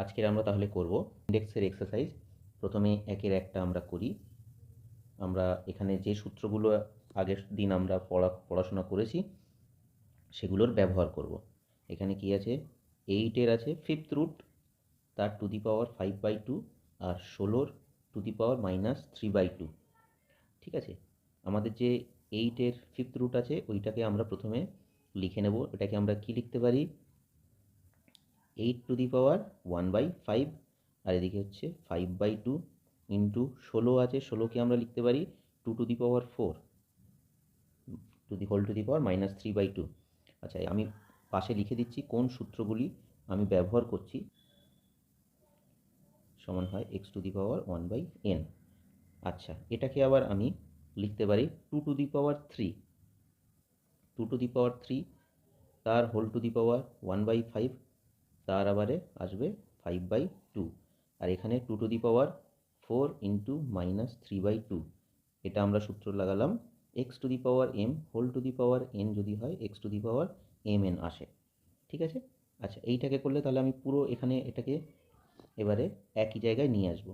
আজকের আমরা তাহলে করব ইন্ডেক্সের এক্সারসাইজ। প্রথমে একের একটা আমরা করি। আমরা এখানে যে সূত্রগুলো আগের দিন আমরা পড়াশোনা করেছি সেগুলোর ব্যবহার করব। এখানে কি আছে, 8-এর আছে 5th রুট, তার to the power 5/2, R 16-র to the power -3/2। ঠিক আছে, আমাদের যে 8-এর 5th রুট আছে ওইটাকে আমরা প্রথমে লিখে নেব। এটাকে আমরা কি লিখতে পারি, 8 টু দি পাওয়ার 1/5, আর এদিকে হচ্ছে 5/2 ইন্টু 16 আছে, 16কে আমরা লিখতে পারি 2 to the power 4 to the whole to the power -3/2। আচ্ছা, আমি পাশে লিখে দিচ্ছি কোন সূত্রগুলি আমি ব্যবহার করছি। সমান হয় x to the power 1/n। আচ্ছা, এটাকে আবার আমি লিখতে পারি 2 to the power 3, 2 to the power 3 তার হোল টু দি পাওয়ার 1/5, তার আবারে আসবে 5/2, আর এখানে 2 টু দি পাওয়ার 4 ইন্টু -3/2। এটা আমরা সূত্র লাগালাম x to the power m whole to the power n যদি হয় x to the power m n আসে। ঠিক আছে। আচ্ছা, এইটাকে করলে তাহলে আমি পুরো এখানে এটাকে এবারে একই জায়গায় নিয়ে আসবো।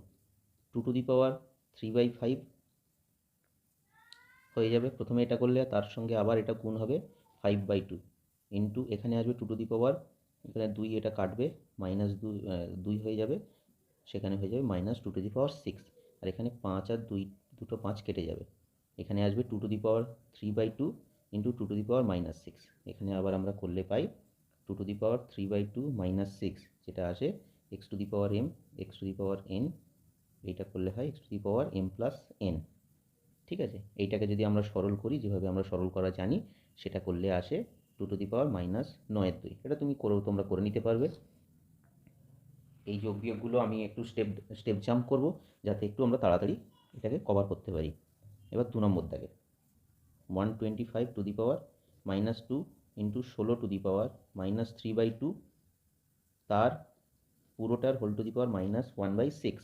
2 টু দি পাওয়ার 3/5 হয়ে যাবে প্রথমে এটা করলে, তার সঙ্গে আবার এটা গুণ হবে 5/2 ইন্টু এখানে আসবে 2 টু দি পাওয়ার, এখানে 2 এটা কাটবে -2 হয়ে যাবে, সেখানে হয়ে যাবে -2 টু দি পাওয়ার 6, আর এখানে 5 আর 2 দুটো 5 কেটে যাবে, এখানে আসবে 2 to the power 3/2 into 2 to the power -6। এখানে আবার আমরা করলে পাই 2 টু দি পাওয়ার 3/2 -6, যেটা আসে x to the power m x to the power n. এইটা করলে হয় x to the power m plus n. ঠিক আছে, এইটাকে যদি আমরা সরল করি, যেভাবে আমরা সরল করা জানি, সেটা করলে আসে 2 টু দি পাওয়ার -9/2। এটা তোমরা করে নিতে পারবে। এই যোগ বিয়োগগুলো আমি একটু স্টেপ জাম্প করব, যাতে একটু আমরা তাড়াতাড়ি এটাকে কভার করতে পারি। এবার 2 নম্বর দাগে 125 to the power -2 into 16 to the power -3/2, তার পুরোটার হোল টু দি পাওয়ার -1/6।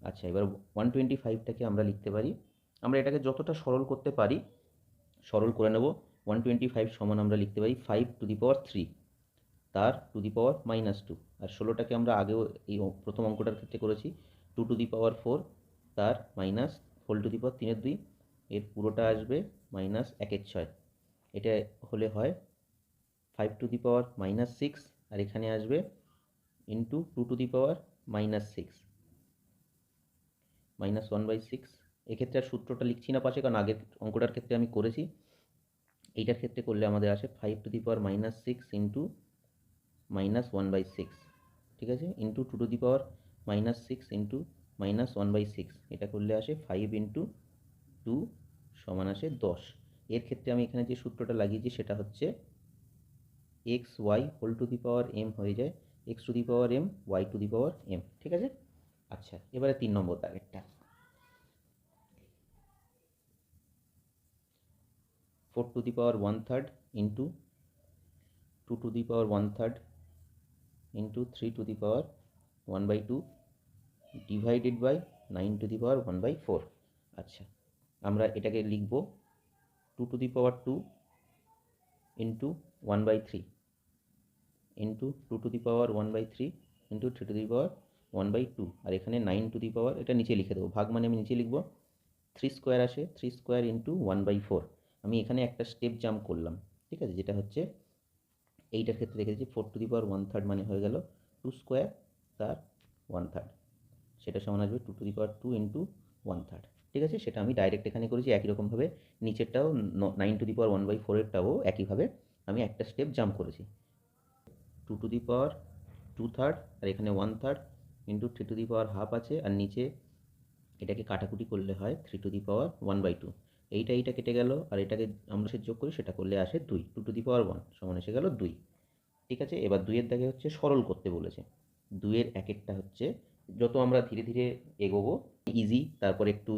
আচ্ছা, এবার 125টাকে আমরা লিখতে পারি, আমরা এটাকে যতটা সরল করতে পারি সরল করে নেব। 125 সমান আমরা লিখতে পারি 5 টু দি পাওয়ার 3, তার টু দি পাওয়ার -2, আর 16টাকে আমরা আগেও এই প্রথম অঙ্কটার ক্ষেত্রে করেছি 2 টু দি পাওয়ার 4, তার minus whole to the power 3/2, এর পুরোটা আসবে -1/6। এটা হলে হয় 5 টু দি পাওয়ার -6, আর এখানে আসবে ইন্টু 2 টু দি পাওয়ার -6 -1/6। এক্ষেত্রে আর সূত্রটা লিখছি না পাশে, কারণ আগের অঙ্কটার ক্ষেত্রে আমি করেছি। এইটার ক্ষেত্রে করলে আমাদের আসে 5 টু দি পাওয়ার -6 ইন্টু -1/6। ঠিক আছে, into 2 to the power -6 into -1/6। এটা করলে আসে 5 ইন্টু 2 সমান আসে 10। এর ক্ষেত্রে আমি এখানে যে সূত্রটা লাগিয়েছি সেটা হচ্ছে x y whole to the power m হয়ে যায় x to the power m y to the power m. ঠিক আছে। আচ্ছা, এবারে 3 নম্বর দাগেরটা 4 to the power 1/3 into 2 to the power 1/3 into 3 to the power 1/2 divided by 9 to the power 1/4। আচ্ছা, আমরা এটাকে লিখব 2 to the power 2 into 1/3 into 2 to the power 1/3 into 3 to the power 1/2, আর এখানে 9 টু দি পাওয়ার, এটা নিচে লিখে দেবো, ভাগ মানে আমি নিচে লিখব 3 স্কোয়ার আসে 3 স্কোয়ার ইন্টু 1/4। আমি এখানে একটা স্টেপ জাম্প করলাম। ঠিক আছে, যেটা হচ্ছে এইটার ক্ষেত্রে রেখে দিচ্ছি 4 টু দি পাওয়ার 1/3 মানে হয়ে গেল 2 স্কোয়ার তার 1/3, সেটা সমান আসবে 2 টু দি পাওয়ার 2 ইন্টু 1/3। ঠিক আছে, সেটা আমি ডাইরেক্ট এখানে করেছি। একই রকমভাবে নিচেরটাও 9 টু দি পাওয়ার 1/4-এরটাও একইভাবে আমি একটা স্টেপ জাম্প করেছি। 2 টু দি পাওয়ার 2/3, আর এখানে 1/3 into 3 to the power half আছে, আর নিচে এটাকে কাটাকুটি করলে হয় 3 টু দি পাওয়ার 1/2। এইটা কেটে গেল, আর এটাকে আমরা যোগ করি, সেটা করলে আসে 2, 2 টু দি পাওয়ার 1 সমান এসে গেল 2। ঠিক আছে, এবার 2-এর দাগে হচ্ছে সরল করতে বলেছে। 2-এর একেরটা হচ্ছে, যত আমরা ধীরে ধীরে এগোবো ইজি, তারপর একটু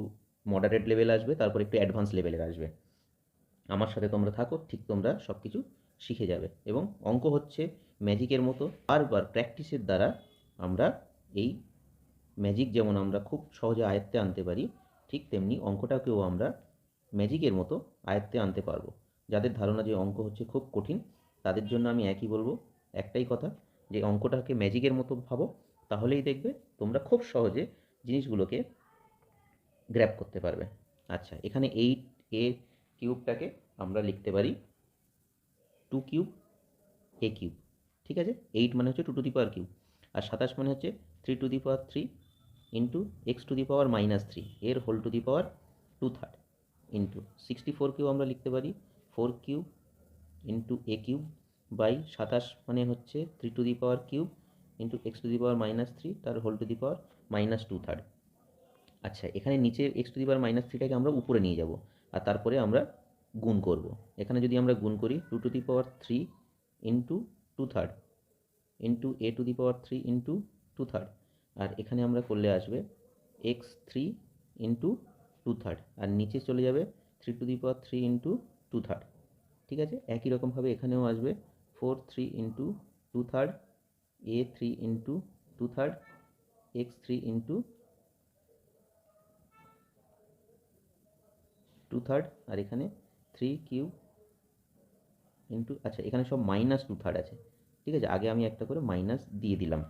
মডারেট লেভেল আসবে, তারপর একটু অ্যাডভান্স লেভেলের আসবে। আমার সাথে তোমরা থাকো, ঠিক তোমরা সব কিছু শিখে যাবে। এবং অঙ্ক হচ্ছে ম্যাজিকের মতো, বারবার প্র্যাকটিসের দ্বারা আমরা এই ম্যাজিক যেমন আমরা খুব সহজে আয়ত্তে আনতে পারি, ঠিক তেমনি অঙ্কটাকেও আমরা ম্যাজিকের মতো আয়ত্তে আনতে পারবো। যাদের ধারণা যে অঙ্ক হচ্ছে খুব কঠিন, তাদের জন্য আমি একই বলবো, একটাই কথা, যে অঙ্কটাকে ম্যাজিকের মতো ভাবো, তাহলেই দেখবে তোমরা খুব সহজে জিনিসগুলোকে গ্র্যাব করতে পারবে। আচ্ছা, এখানে 8a কিউবটাকে আমরা লিখতে পারি 2 কিউব a কিউব। ঠিক আছে, 8 মানে হচ্ছে 2 টু দি পাওয়ার কিউব, আর 27 মানে হচ্ছে 3 to the power 3 into x to the power -3 এর whole to the power 2/3 into 64কেও আমরা লিখতে পারি 4 cube into a cube by 27 মানে হচ্ছে 3 to the power cube into x to the power -3 তার হোল টু দি পাওয়ার -2/3। আচ্ছা, এখানে নিচে এক্স টু দি পাওয়ার -3টাকে আমরা উপরে নিয়ে যাব, আর তারপরে আমরা গুণ করব। এখানে যদি আমরা গুণ করি 2 to the power 3 into 2/3 into A to the power 3 into 2/3, আর এখানে আমরা করলে আসবে x3 ইন্টু 2/3, আর নিচে চলে যাবে 3 টু দি পাওয়ার 3 ইন্টু 2/3। ঠিক আছে, একই রকমভাবে এখানেও আসবে 4 3 into 2/3 a3 into 2/3 x3 into 2/3, আর এখানে 3 কিউব ইন্টু, আচ্ছা এখানে সব -2/3 আছে। ঠিক আছে, আগে আমি একটা করে মাইনাস দিয়ে দিলাম।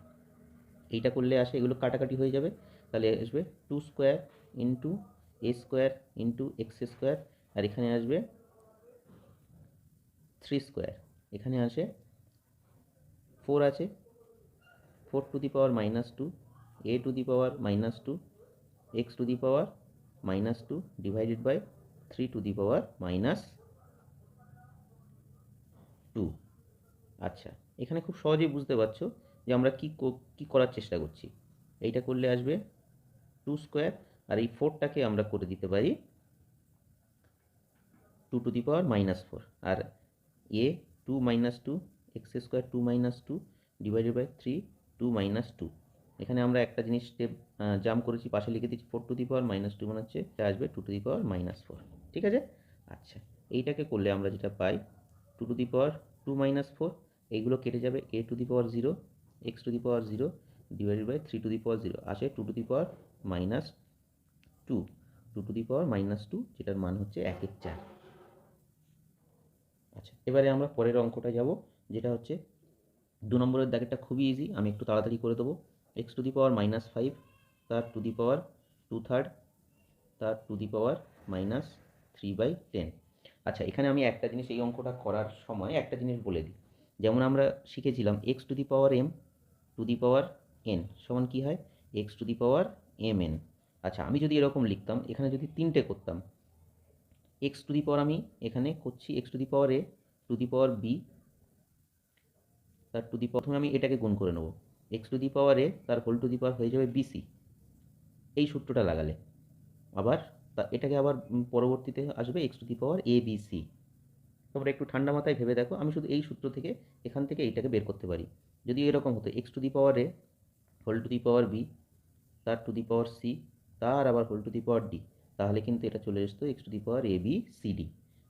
এইটা করলে আসে, এগুলো কাটাকাটি হয়ে যাবে, তাহলে আসবে 2 square into a square into x square, আর এখানে আসবে 3 স্কোয়ার, এখানে আসে 4 আছে, 4 to the power -2 a to the power -2 x to the power -2 divided by 3 to দি পাওয়ার -2। আচ্ছা, এখানে খুব সহজেই বুঝতে পারছো যে আমরা কি করার চেষ্টা করছি। এইটা করলে আসবে 2 স্কোয়ার, আর এই 4টাকে আমরা করে দিতে পারি 2 টু দি পাওয়ার -4, আর a 2 -2 x square 2 -2 divided by 3 2 -2। এখানে আমরা একটা জিনিস স্টেপ জাম্প করেছি, পাশে লিখে দিচ্ছি 4 টু দি পাওয়ার -2 মানে হচ্ছে আসবে 2 টু দি পাওয়ার -4। ঠিক আছে, আচ্ছা এইটাকে করলে আমরা যেটা পাই 2 টু দি পাওয়ার 2 -4, এইগুলো কেটে যাবে a to the power 0 x to the power 0 divided by 3 to the power 0 আসে 2 to the power -2, 2 to the পাওয়ার -2, যেটার মান হচ্ছে 1/4। আচ্ছা, এবারে আমরা পরের অঙ্কটা যাব, যেটা হচ্ছে 2 নম্বরের দাগেরটা খুবই ইজি, আমি একটু তাড়াতাড়ি করে দেবো। এক্স টু দি পাওয়ার -5 তার টু দি পাওয়ার 2/3 তার টু দি পাওয়ার -3/10। আচ্ছা, এখানে আমি একটা জিনিস এই অঙ্কটা করার সময় একটা জিনিস বলে দিই। যেমন আমরা শিখেছিলাম x to the power m to the power n সমান কী হয়, x to the power mn। আচ্ছা, আমি যদি এরকম লিখতাম, এখানে যদি 3টে করতাম, এক্স টু দি পাওয়ার আমি এখানে করছি x to the power a to the power b তার টু দি প্রথমে আমি এটাকে গুণ করে নেব, x to the power a তার হোল টু দি পাওয়ার হয়ে যাবে বিসি। এই সূত্রটা লাগালে আবার এটাকে আবার পরবর্তীতে আসবে x to the power a b c. তোমরা একটু ঠান্ডা মাথায় ভেবে দেখো, আমি শুধু এই সূত্র থেকে এখান থেকে এইটাকে বের করতে পারি। যদি এরকম হতো x to the power a whole to the power b তার টু দি পাওয়ার সি তার আবার whole to the power d, তাহলে কিন্তু এটা চলে আসতো x to the power a b c d.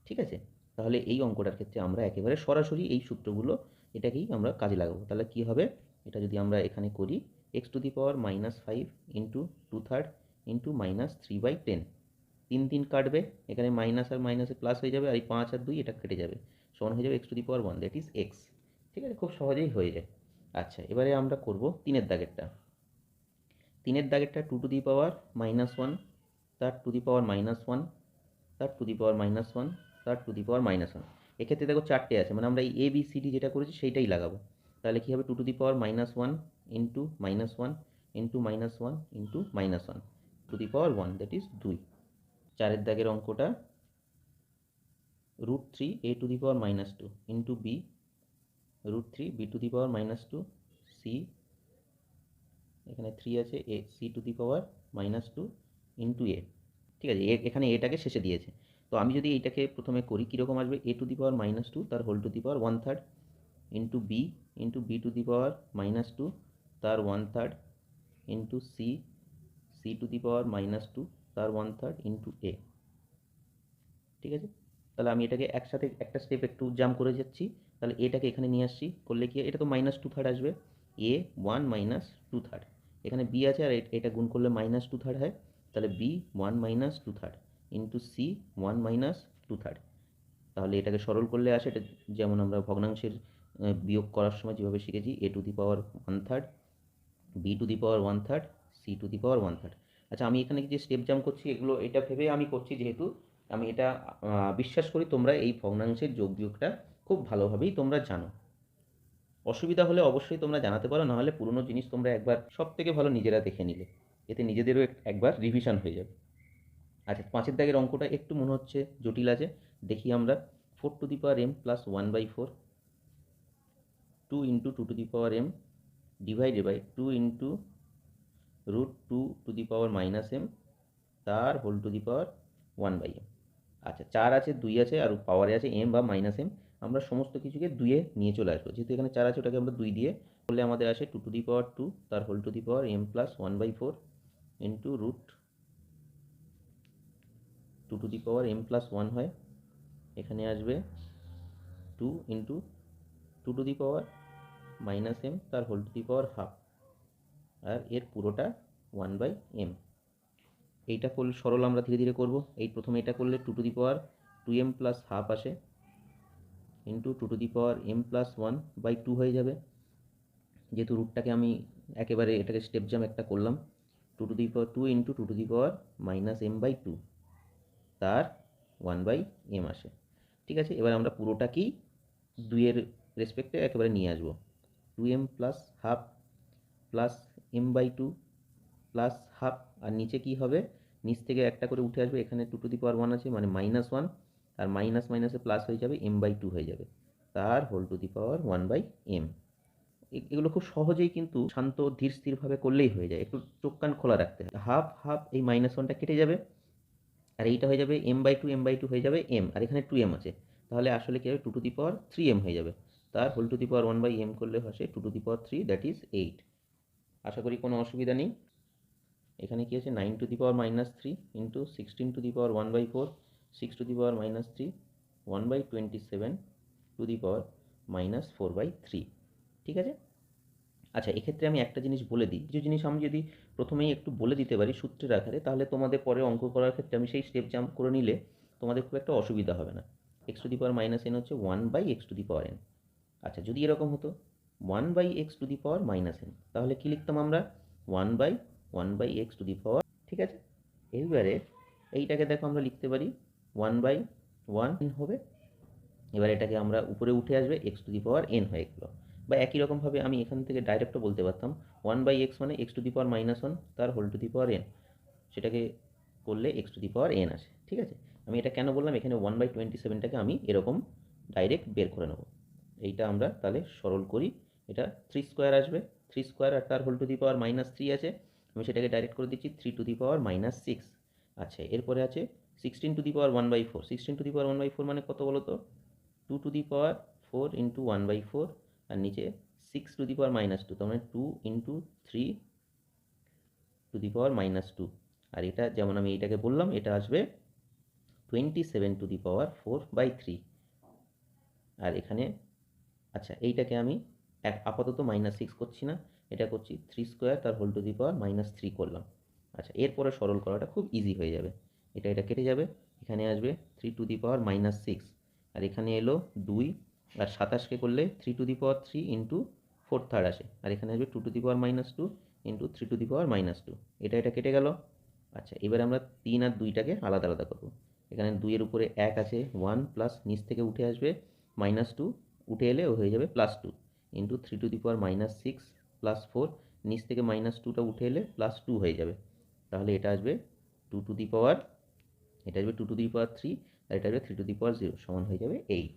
ঠিক আছে, তাহলে এই অঙ্কটার ক্ষেত্রে আমরা একেবারে সরাসরি এই সূত্রগুলো এটাকেই আমরা কাজে লাগাবো। তাহলে কি হবে, এটা যদি আমরা এখানে করি x to the power -5 into 2/3 into -3/10, 3 3 কাটবে, এখানে মাইনাস আর মাইনাসে প্লাস হয়ে যাবে, আর এই 5 আর 2 এটা কেটে যাবে, সমান হয়ে যাবে x to the power 1 that is x. ঠিক আছে, খুব সহজেই হয়ে যায়। আচ্ছা, এবারে আমরা করব 3-এর দাগেরটা। 3-এর দাগেরটা 2 টু দি পাওয়ার -1 তার টু দি পাওয়ার -1 তার টু দি পাওয়ার -1 তার টু দি পাওয়ার -1। এক্ষেত্রে দেখো 4টে আছে, মানে আমরা এই এ বি সি ডি যেটা করেছি সেইটাই লাগাবো। তাহলে কী হবে, 2 to the power -1 into -1 into -1 into -1 to the power 1 that is 2। 4-এর দাগের অঙ্কটা √3 a to the power -2 into B √3 b to the power -2 C, এখানে 3 আছে এ C to the power -2 into A. ঠিক আছে, এখানে এটাকে শেষে দিয়েছে। তো আমি যদি এইটাকে প্রথমে করি, কীরকম আসবে, এ টু দি পাওয়ার -2 তার whole to the power 1/3 into b to দি পাওয়ার -2 তার 1/3 ইন্টু সি টু দি পাওয়ার -2 তার 1/3 ইন্টু এ। ঠিক আছে, তাহলে আমি এটাকে একসাথে একটা স্টেপ একটু জাম্প করে যাচ্ছি। তাহলে এটাকে এখানে নিয়ে আসছি, করলে কি এটা তো -2/3 আসবে, এ 1 -2/3, এখানে বি আছে আর এটা গুণ করলে -2/3 হয়, তাহলে বি 1 -2/3 ইন্টু সি 1 -2/3। তাহলে এটাকে সরল করলে আসে, এটা যেমন আমরা ভগ্নাংশের বিয়োগ করার সময় যেভাবে শিখেছি, a to the power 1/3 b to the power 1/3, c to the power 1/3। আচ্ছা, আমি এখানে যে স্টেপ জাম্প করছি এগুলো এটা ভেবে আমি করছি, যেহেতু আমি এটা বিশ্বাস করি তোমরা এই ভগ্নাংশের যোগ বিয়োগটা খুব ভালোভাবেই তোমরা জানো। অসুবিধা হলে অবশ্যই তোমরা জানাতে পারো, নাহলে পুরনো জিনিস তোমরা একবার সব থেকে ভালো নিজেরা দেখে নিলে, এতে নিজেদেরও একবার রিভিশন হয়ে যাবে। আচ্ছা, 5 দাগের অঙ্কটা একটু মনে হচ্ছে জটিল আছে, দেখি আমরা। 4 to the power m plus 1/4, 2 into 2 to the power m divided by 2 into root 2 to the power minus m তার whole to the power 1/m। আচ্ছা, 4 আছে, 2 আছে, আর পাওয়ারে আছে m বা মাইনাস m। আমরা সমস্ত কিছুকে 2-এ নিয়ে চলে আসবো, যেহেতু এখানে 4 আছে ওটাকে আমরা 2 দিয়ে করলে আমাদের আসে 2 টু দি পাওয়ার 2 তার whole to the power m plus 1/4 into root 2 to the power m plus 1 হয়, এখানে আসবে 2 into 2 to the power minus m তার whole to the power half, আর এর পুরোটা 1/m। এইটা করলে সরল আমরা ধীরে ধীরে করব। এই প্রথমে এটা করলে 2 to the power 2m plus half আসে, into 2 to the power m plus 1/2 হয়ে যাবে। যেহেতু রুটটাকে আমি একেবারে এটাকে স্টেপ জাম্প একটা করলাম, 2 to the power 2 into 2 to the power minus m/2 তার 1/m আসে। ঠিক আছে, এবার আমরা পুরোটাকেই 2-এর রেসপেক্টে একেবারে নিয়ে আসবো। 2m plus half plus m/2 plus half, আর নিচে কি হবে, নিচ থেকে একটা করে উঠে আসবে, এখানে 2 টু দি পাওয়ার 1 আছে মানে -1, আর মাইনাস মাইনাসে প্লাস হয়ে যাবে, m/2 হয়ে যাবে তার whole to the power 1/m। এগুলো খুব সহজেই কিন্তু শান্ত ধীর স্থিরভাবে করলেই হয়ে যায়, একটু চোখ কান খোলা রাখতে হয়। হাফ হাফ এই -1টা কেটে যাবে, আর এইটা হয়ে যাবে m/2 হয়ে যাবে m, আর এখানে 2m আছে, তাহলে আসলে কি হবে 2 টু দি পাওয়ার 3m হয়ে যাবে, তার whole to the power 1/m করলে আসে 2 to the power 3, that is 8। আশা করি কোনো অসুবিধা নেই। এখানে কি আছে 9 to the power -3 into 16 to the power 1/4, 6 to the power -3, 1/27 to the power -4/3। ঠিক আছে। আচ্ছা, এক্ষেত্রে আমি একটা জিনিস বলে দিই, কিছু জিনিস আমি যদি প্রথমেই একটু বলে দিতে পারি সূত্রের আকারে, তাহলে তোমাদের পরে অঙ্ক করার ক্ষেত্রে আমি সেই স্টেপ জাম্প করে নিলে তোমাদের খুব একটা অসুবিধা হবে না। X to the power -n হচ্ছে 1/x to the power n। আচ্ছা, যদি এরকম হতো 1/x to the power -n, তাহলে কি লিখতাম আমরা 1/x টু দি পাওয়ার। ঠিক আছে, এইবারে এইটাকে দেখো আমরা লিখতে পারি 1/1 হবে। এবার এটাকে আমরা উপরে উঠে আসবে x to the power n হয়ে গেল। বা একই রকমভাবে আমি এখান থেকে ডাইরেক্টও বলতে পারতাম 1/x মানে x টু দি পাওয়ার -1 তার whole to the power n, সেটাকে করলে x to the power n আসে। ঠিক আছে, আমি এটা কেন বললাম, এখানে 1/27টাকে আমি এরকম ডাইরেক্ট বের করে নেব। এইটা আমরা তাহলে সরল করি, এটা 3 স্কোয়ার আসবে, 3 স্কোয়ার আর তার হোল টু দি পাওয়ার -3 আছে, আমি সেটাকে ডাইরেক্ট করে দিচ্ছি 3 টু দি পাওয়ার -6। আচ্ছা, এরপরে আছে 16 to the power 1/4, 16 to the power 1/4 মানে কত বলো তো, 2 টু দি পাওয়ার 4 ইন্টু 1/4, আর নিচে 6 টু দি পাওয়ার -2, তার মানে 2 ইন্টু 3 টু দি পাওয়ার -2। আর এটা যেমন আমি এটাকে বললাম, এটা আসবে 27 টু দি পাওয়ার 4/3। আর এখানে আচ্ছা, এইটাকে আমি আপাতত -6 করছি না, এটা করছি 3 স্কোয়ার তার হোল টু দি পাওয়ার -3 করলাম। আচ্ছা, এরপরে সরল করাটা খুব ইজি হয়ে যাবে, এটা কেটে যাবে, এখানে আসবে 3 টু দি পাওয়ার -6, আর এখানে এলো 2, আর 27কে করলে 3 টু দি পাওয়ার 3 ইন্টু 4/3 আসে, আর এখানে আসবে 2 to the power -2 into 3 to দি পাওয়ার -2। এটা কেটে গেল। আচ্ছা, এবার আমরা 3 আর 2টাকে আলাদা আলাদা করবো। এখানে 2-এর উপরে 1 আছে, 1 প্লাস নিচ থেকে উঠে আসবে -2, উঠে এলে ও হয়ে যাবে +2 into 3 to the power -6 plus 4, নিচ থেকে -2টা উঠে এলে +2 হয়ে যাবে, তাহলে এটা আসবে 2 টু দি পাওয়ার, এটা আসবে 2 টু দি পাওয়ার 3, আর এটা আসবে 3 টু দি পাওয়ার 0 সমান হয়ে যাবে 8।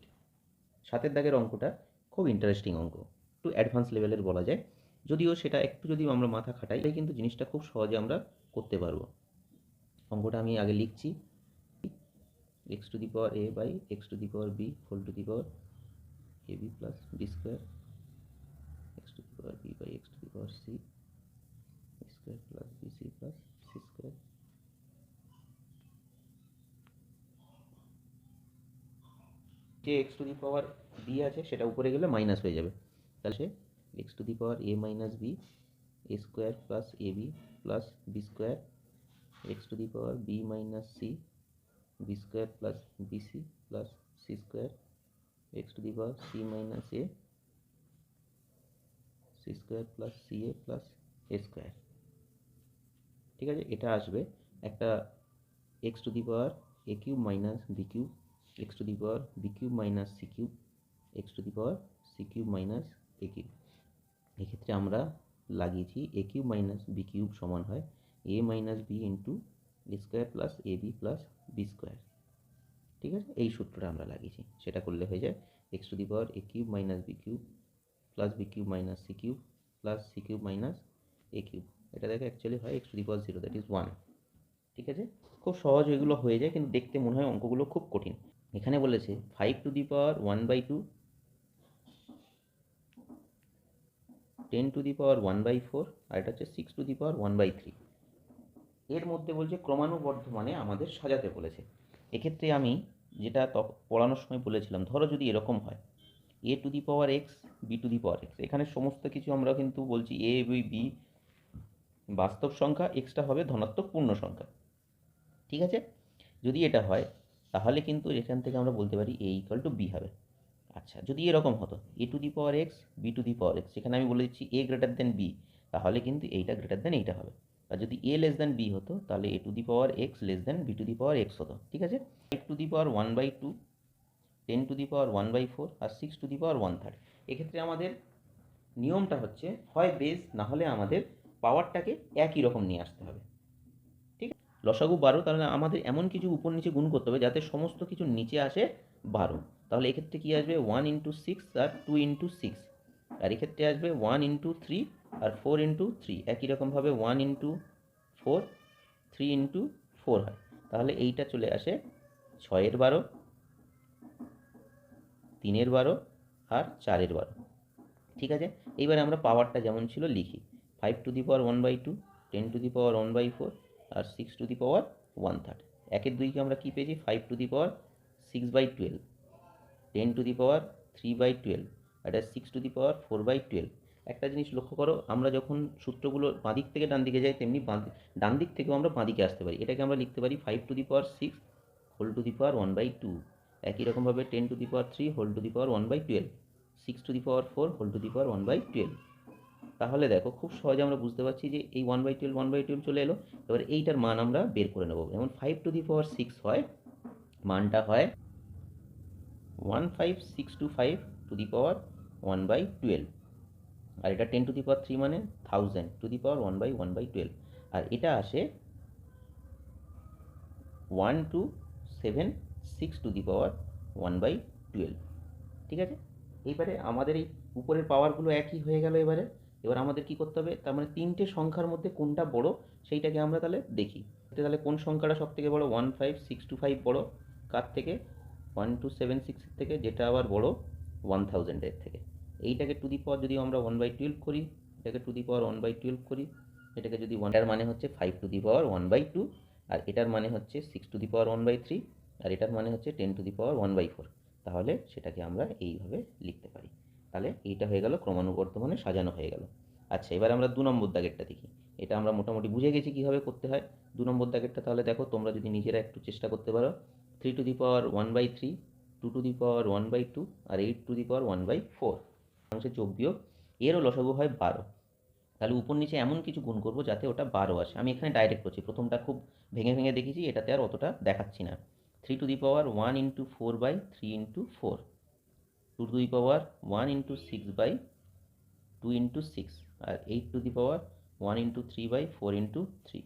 7 দাগের অঙ্কটা খুব ইন্টারেস্টিং অঙ্ক, একটু অ্যাডভান্স লেভেলের বলা যায়, যদিও সেটা একটু যদি আমরা মাথা খাটাই তাই কিন্তু জিনিসটা খুব সহজে আমরা করতে পারবো। অঙ্কটা আমি আগে লিখছি, x to the power a by x to the power b whole to the power ab plus b square, x to the power b by x to the power c square plus bc plus c square. যে x to the power b আছে সেটা উপরে গেলে minus হয়ে যাবে, তাহলে সে x to the power a minus b a square plus ab plus b square, x to the power b minus c b square plus bc plus c square, x to the power c minus a c square plus ca plus a square. ঠিক আছে, এটা আসবে একটা x to the power a cube minus b cube, x to the power b cube minus c cube, x to the power c cube minus a cube. এক্ষেত্রে আমরা লাগিয়েছি a cube minus b cube সমান হয় a minus B into A square plus A B plus B square. ঠিক আছে, এই সূত্রটা আমরা লাগিয়েছি, সেটা করলে হয়ে যায় x to the power a cube minus b cube plus b cube minus c cube plus c cube minus a cube. এটা দেখো অ্যাকচুয়ালি হয় x to the power 0, that is 1। ঠিক আছে, খুব সহজ এগুলো হয়ে যায়, কিন্তু দেখতে মনে হয় অঙ্কগুলো খুব কঠিন। এখানে বলেছে 5 to the power 1/2, 10 to the power 1/4, আর এটা হচ্ছে 6 টু দি পাওয়ার 1/3। এর মধ্যে বলছে ক্রমানুবর্ধমানে আমাদের সাজাতে বলেছে। এক্ষেত্রে আমি যেটা পড়ানোর সময় বলেছিলাম, ধরো যদি এরকম হয় a to the power x, b to the power x, এখানে সমস্ত কিছু আমরা কিন্তু বলছি এ বি বাস্তব সংখ্যা, এক্সটা হবে ধনাত্মক পূর্ণ সংখ্যা। ঠিক আছে, যদি এটা হয় তাহলে কিন্তু এখান থেকে আমরা বলতে পারি এ ইকুয়াল টু বি হবে। আচ্ছা, যদি এরকম হতো a to the power x, b to the power x, সেখানে আমি বলে দিচ্ছি এ গ্রেটার দেন বি, তাহলে কিন্তু এইটা গ্রেটার দেন এইটা হবে। আর যদি এ লেস দেন বি হতো তাহলে a to the power x less than b to the power x হতো। ঠিক আছে, 5 to the power 1/2, 10 to the power 1/4 আর 6 টু দি পাওয়ার 1/3। এক্ষেত্রে আমাদের নিয়মটা হচ্ছে হয় বেস, না হলে আমাদের পাওয়ারটাকে একই রকম নিয়ে আসতে হবে। ঠিক আছে, লসাগু 12, তাহলে আমাদের এমন কিছু উপর নিচে গুণ করতে হবে যাতে সমস্ত কিছু নিচে আসে 12। তাহলে এক্ষেত্রে কী আসবে 1 ইন্টু 6 আর 2 ইন্টু 6, আর এক্ষেত্রে আসবে 1 ইন্টু 3 আর 4 ইন্টু 3। একই রকমভাবে 1 ইন্টু 4, 3 ইন্টু 4 হয়। তাহলে এইটা চলে আসে 6-এর 12, 3-এর 12 আর 4-এর 12। ঠিক আছে, এইবারে আমরা পাওয়ারটা যেমন ছিল লিখি, 5 to the power 1/2, 10 to the power 1/4 আর 6 টু দি পাওয়ার 1/3। 1-এর 2কে আমরা কী পেয়েছি 5 to the power 6/12, 10 to the power 3/12 আর 6 টু দি পাওয়ার 4/12। একটা জিনিস লক্ষ্য করো, আমরা যখন সূত্রগুলো বাঁদিক থেকে ডান দিকে যাই তেমনি ডান দিক থেকেও আমরা বাঁদিকে আসতে পারি। এটাকে আমরা লিখতে পারি 5 to the power 6 whole to the power 1/2। একই রকমভাবে 10 to the power 3 whole to the power 1/12, 6 to the power 4 whole to the power 1/12। তাহলে দেখো খুব সহজে আমরা বুঝতে পারছি যে এই 1/12 1/12 চলে এলো। এবার এইটার মান আমরা বের করে নেব। যেমন 5 টু দি পাওয়ার 6 হয়, মানটা হয় 15625 টু দি পাওয়ার 1/12, আর এটা 10 টু দি পাওয়ার 3 মানে 1000 টু দি পাওয়ার 1/1/12, আর এটা আসে 1276 টু দি পাওয়ার 1/12। ঠিক আছে, এইবারে আমাদের এই উপরের পাওয়ারগুলো একই হয়ে গেল। এবার আমাদের কি করতে হবে, তার মানে তিনটে সংখ্যার মধ্যে কোনটা বড় সেইটাকে আমরা তাহলে দেখি। তাহলে কোন সংখ্যাটা সব থেকে বড়, 15625 বড় কার থেকে, 1276 থেকে, যেটা আবার বড় 1000-এর থেকে। এইটাকে টু দি পাওয়ার যদি আমরা 1/12 করি, এটাকে টু দি পাওয়ার 1/12 করি, এটাকে যদি 1, এটার মানে হচ্ছে 5 টু দি পাওয়ার 1/2, আর এটার মানে হচ্ছে 6 টু দি পাওয়ার 1/3, আর এটার মানে হচ্ছে 10 টু দি পাওয়ার 1/4। তাহলে সেটাকে আমরা এইভাবে লিখতে পারি। তাহলে এইটা হয়ে গেল ক্রমানুবর্ধমানে সাজানো হয়ে গেল। আচ্ছা, এবার আমরা 2 নম্বর দাগেরটা দেখি। এটা আমরা মোটামুটি বুঝে গেছি কীভাবে করতে হয়। 2 নম্বর দাগেরটা তাহলে দেখো, তোমরা যদি নিজেরা একটু চেষ্টা করতে পারো, 3 to the power 1/3, 2 to the power 1/2 আর 8 টু দি পাওয়ার 1/4 অংশের যোগ বিয়োগ, এরও লসাগু হয় 12। তাহলে উপর নিচে এমন কিছু গুণ করব যাতে ওটা 12 আসে। আমি এখানে ডাইরেক্ট করছি, প্রথমটা খুব ভেঙে ভেঙে দেখেছি, এটাতে আর অতটা দেখাচ্ছি না। 3 to the power 1 into 4/3 into 4, 2 to the power 1 into 6/2 into 6, আর 8 to the power 1 into 3/4 into 3।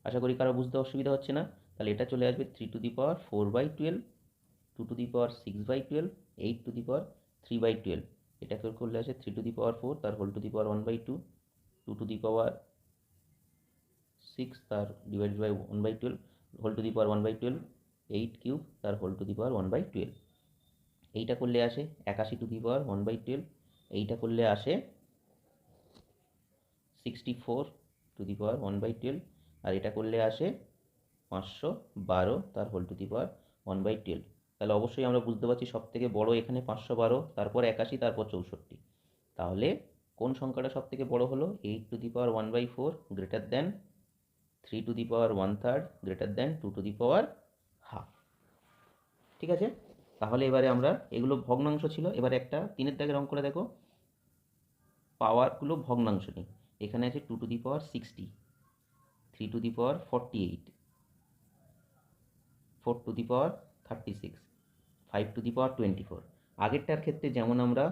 আশা করি কারো বুঝতে অসুবিধা হচ্ছে না। তাহলে এটা চলে আসবে 3 to the power 4/12, 2 to the power 6/12, 8 to the power 3/12। এটাকে করলে আসে 3 টু দি পাওয়ার 4 তার whole to the power 1/2, 2 to the power 6 তার divided by 1/12 whole to the power 1/12, 8 cube তার হোল টু দি পাওয়ার 1/12। এইটা করলে আসে 81 টু দি পাওয়ার 1/12, এইটা করলে আসে 64 টু দি পাওয়ার 1/12, আর এটা করলে আসে 512 তার হোল টু দি পাওয়ার 1/12। তাহলে অবশ্যই আমরা বুঝতে পারছি সব থেকে বড় এখানে 512, তারপর 81, তারপর 64। তাহলে কোন সংখ্যাটা সব থেকে বড় হলো, 8 to the power 1/4 greater than 3 to the power 1/3 greater than 2 to the power half. ঠিক আছে, তাহলে এবারে আমরা এগুলো ভগ্নাংশ ছিল। এবারে একটা 3-এর দাগের অঙ্ক করে দেখো, পাওয়ারগুলো ভগ্নাংশ নিই। এখানে আছে 2 to the power 60, 3 to the power 48, 4 to the power 36, 5 to the power 24। আগেরটার ক্ষেত্রে যেমন আমরা